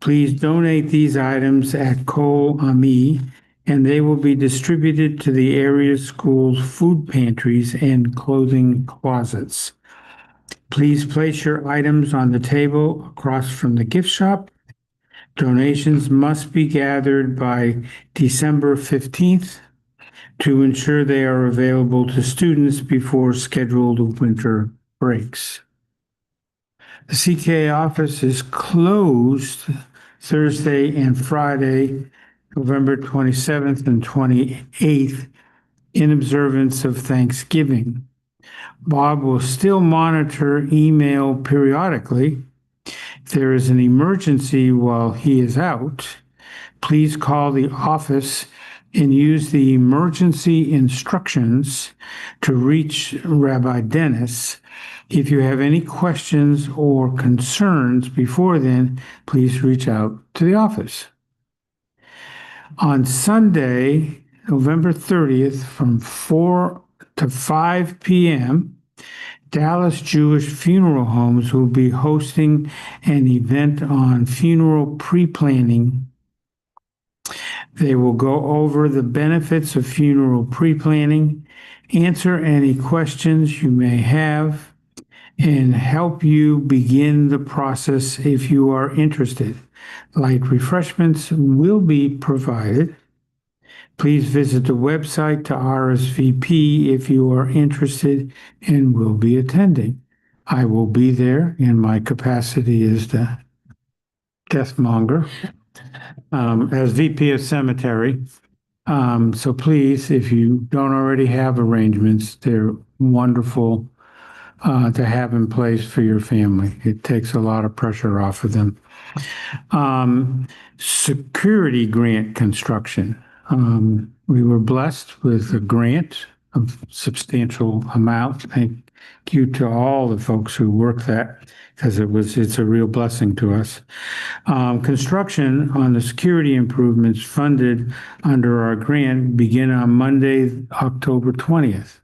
Please donate these items at Kol Ami, and they will be distributed to the area school's food pantries and clothing closets. Please place your items on the table across from the gift shop. Donations must be gathered by December 15th to ensure they are available to students before scheduled winter breaks. The CKA office is closed Thursday and Friday, November 27th and 28th, in observance of Thanksgiving. Bob will still monitor email periodically. If there is an emergency while he is out, please call the office and use the emergency instructions to reach Rabbi Dennis. If you have any questions or concerns before then, please reach out to the office. On Sunday, November 30th, from 4 to 5 p.m., Dallas Jewish Funeral Homes will be hosting an event on funeral pre-planning. They will go over the benefits of funeral pre-planning, answer any questions you may have, and help you begin the process if you are interested. Light refreshments will be provided. Please visit the website to RSVP if you are interested and will be attending. I will be there in my capacity as the deathmonger, as VP of Cemetery. So please, if you don't already have arrangements, they're wonderful to have in place for your family. It takes a lot of pressure off of them. Security grant construction. We were blessed with a grant of substantial amount. Thank you to all the folks who worked that, because it's a real blessing to us. Construction on the security improvements funded under our grant begin on Monday, October 20th.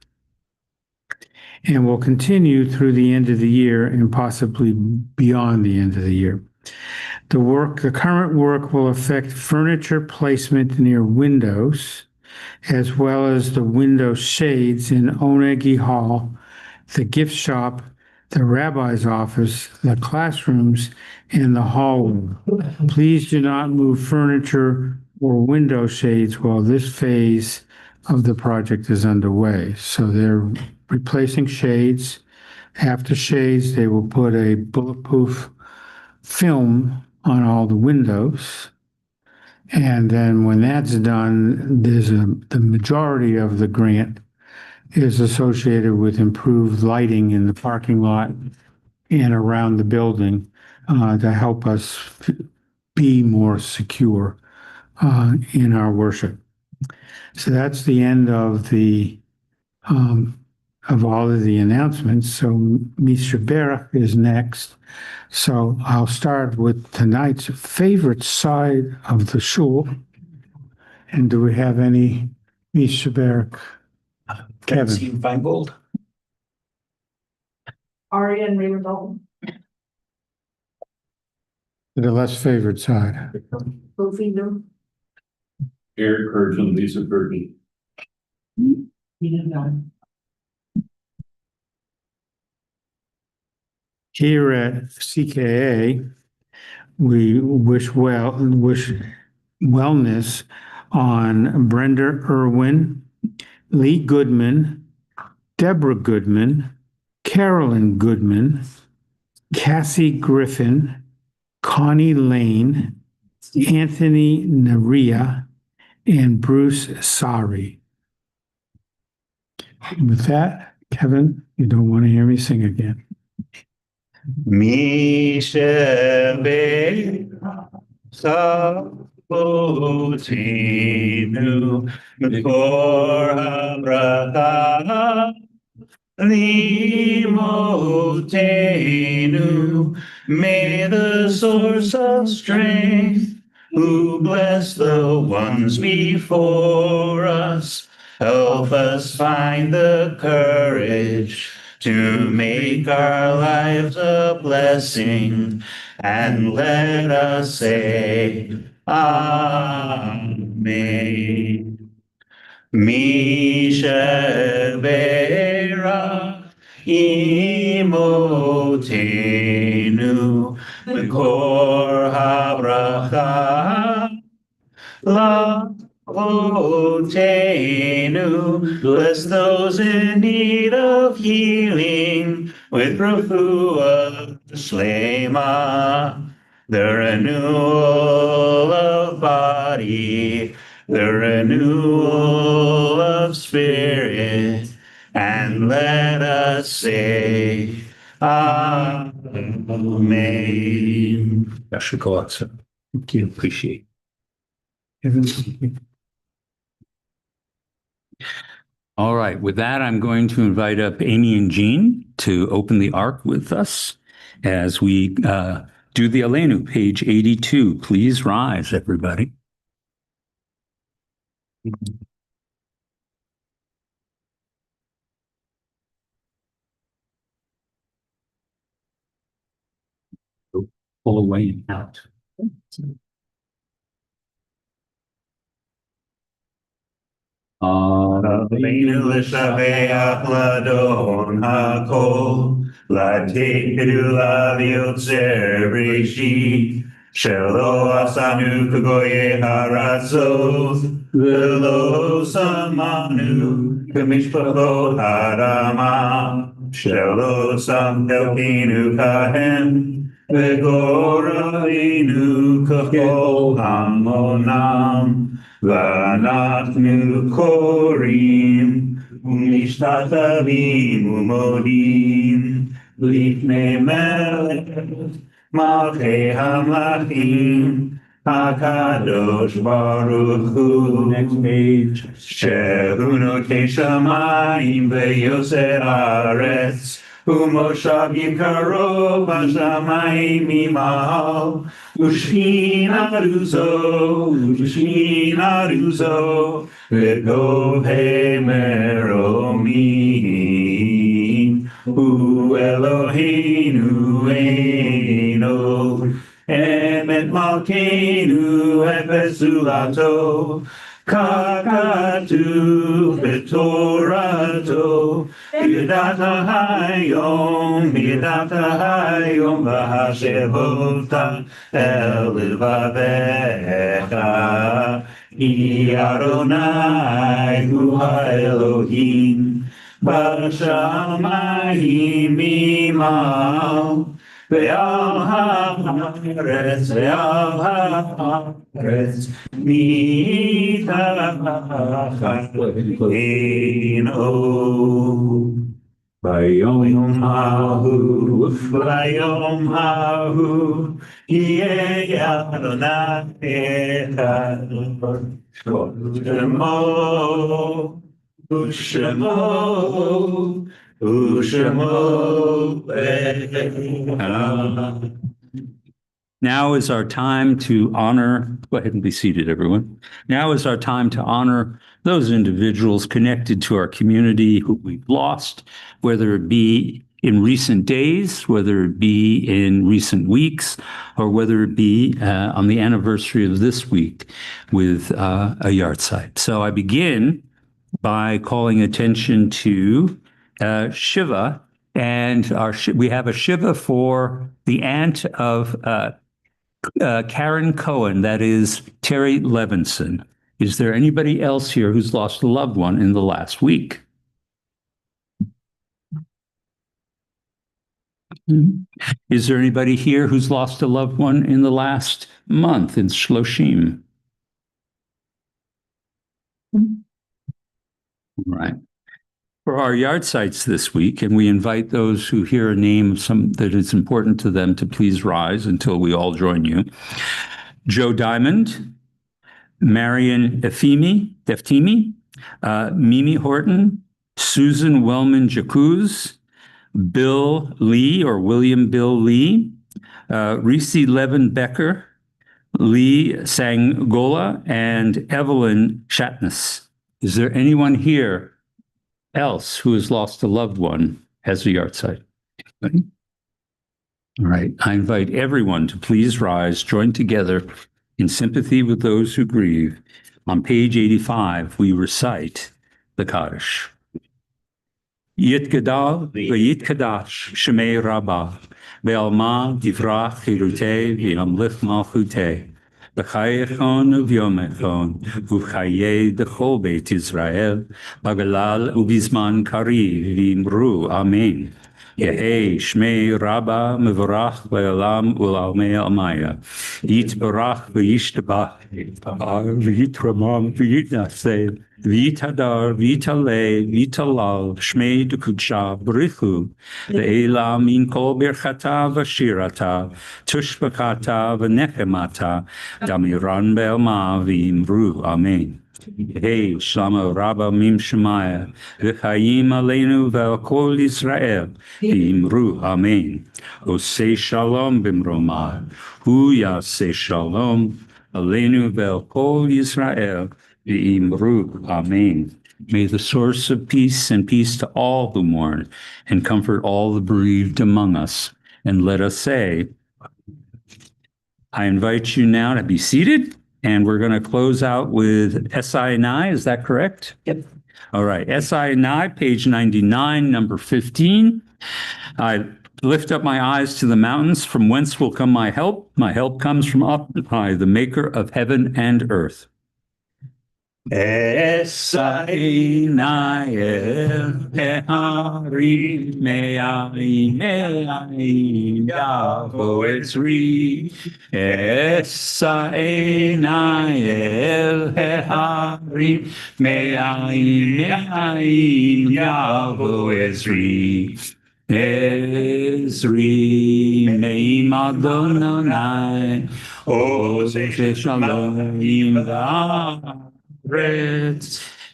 And will continue through the end of the year and possibly beyond the end of the year. The current work will affect furniture placement near windows, as well as the window shades in Onegi Hall, the gift shop, the rabbi's office, the classrooms, and the hallway. Please do not move furniture or window shades while this phase of the project is underway. So they're replacing shades. After shades, they will put a bulletproof film on all the windows. And then when that's done, the majority of the grant is associated with improved lighting in the parking lot and around the building to help us be more secure in our worship. So that's the end of all of the announcements. So Mr. Berach is next. So I'll start with tonight's favorite side of the shul. And do we have any Mr. Berach? Kevin. Feingold. Aria and Riverboat. The less favorite side. Both of them. Eric Virgin, Lisa Virgin. Here at CKA, we wish wellness on Brenda Irwin, Lee Goodman, Deborah Goodman, Carolyn Goodman, Cassie Griffin, Connie Lane, Anthony Naria, and Bruce Sari. With that, Kevin, you don't want to hear me sing again. Mishebe Sabotinu Mikor Habrata Limotenu. May the source of strength, who bless the ones before us, help us find the courage to make our lives a blessing, and let us say, Amen. Mishavera imotenu mikor habracha la Otenu. Bless those in need of healing with refuah shlema, the renewal of body, the renewal of spirit, and let us say, Amen. That should go out, sir. Thank you. Appreciate Kevin. All right. With that, I'm going to invite up Amy and Jean to open the ark with us as we do the Aleinu, page 82. Please rise, everybody. Pull away and out. Aleinu l'shaveach ladon hakol, l'tekedu l'yotzer breshit, shelo asanu k'goyei haratzot, v'lo samanu k'mishpachot harama, shelo sam elkinu kahem, v'goralinu k'chol hamonam. V'anachnu korim u'mishtatavim u'modim lifnei melech malchei hamlachim HaKadosh Baruch Hu. Next page. Shehu notei shamayim ve'yoser haaretz Umoshav yikaro b'shamayim imal Ushchina ruzo v'govei meromim Hu Eloheinu eino Emet malkeinu efes zulato Kakatu b'torato Yidata hayom v'hashevota el levavecha Hi Adonai hu ha'Elohim B'shamayim imal ועל הארץ, ועל הארץ, מתחתינו. ביום ההוא, ביום ההוא, יהיה אדוני אחד, שמו, ושמו, ושמו אחד. Now is our time to honor, go ahead and be seated, everyone. Now is our time to honor those individuals connected to our community who we've lost, whether it be in recent days, whether it be in recent weeks, or whether it be on the anniversary of this week with a yard site. So I begin by calling attention to Shiva, and we have a Shiva for the aunt of Karen Cohen, that is Terry Levinson. Is there anybody else here who's lost a loved one in the last week? Is there anybody here who's lost a loved one in the last month in Shloshim? Right. For our yard sites this week, and we invite those who hear a name of some that is important to them to please rise until we all join you. Joe Diamond, Marion Deftimi, Mimi Horton, Susan Wellman Jacuz, Bill Lee or William Bill Lee, Reese Levin Becker, Lee Sangola, and Evelyn Shatness. Is there anyone here else who has lost a loved one as a yard site? Anybody? All right. I invite everyone to please rise, join together in sympathy with those who grieve. On page 85, we recite the Kaddish. Yitgadal v'yitkadash shemei rabbah ve'alma divrach chirutei v'yamlif malchutei b'chayechon uvyomechon u'chayei dechol beit Israel bagalal ubizman kari v'imru amen. Yehei shmei rabba mevorach ve'olam u'almei amaya yitbarach v'yishtabach v'yitramam v'yitnaseh Vitadar, Vitale, Vitalal, Shmei Dukucha, Brichu, Ve'ela min kol birchata v'shirata, Tushbakata v'nechemata, Damiran be'elma v'imru, Amen. Hey, Shlama Rabba Mim Shemaya, V'chayim aleinu ve'al kol Yisrael, v'imru, Amen. Osei shalom b'mromah, Hu yaseh shalom, aleinu ve'al kol Yisrael, Amen. May the source of peace and peace to all who mourn and comfort all the bereaved among us. And let us say, I invite you now to be seated, and we're going to close out with SI&I. Is that correct? Yep. All right. SI&I, page 99, number 15. I lift up my eyes to the mountains. From whence will come my help? My help comes from up high, the maker of heaven and earth. Esai naelehari me'ayin yavo etzri. Esai nael ehari me'ayin yavo etzri. Ezri me'im Adonai ozeh shalom v'ah.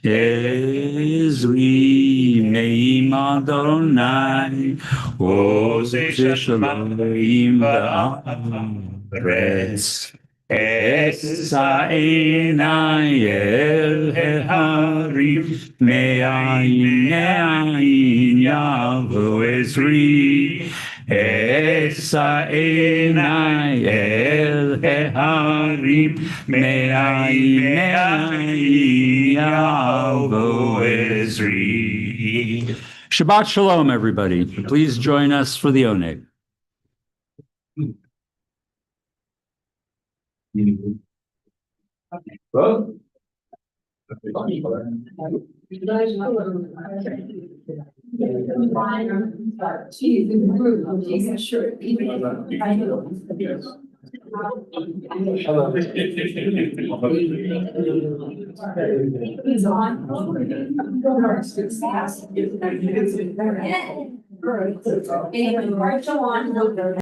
Ezri me'im Adonai ozeh shalom v'aretz. Esai nael eharim me'ayin yavo ezri. Esai nael eharim me'ayin yavo ezri. Shabbat Shalom, everybody. Please join us for the Oneg. Well, She's improved, she's sure. I know. He's on. And March on.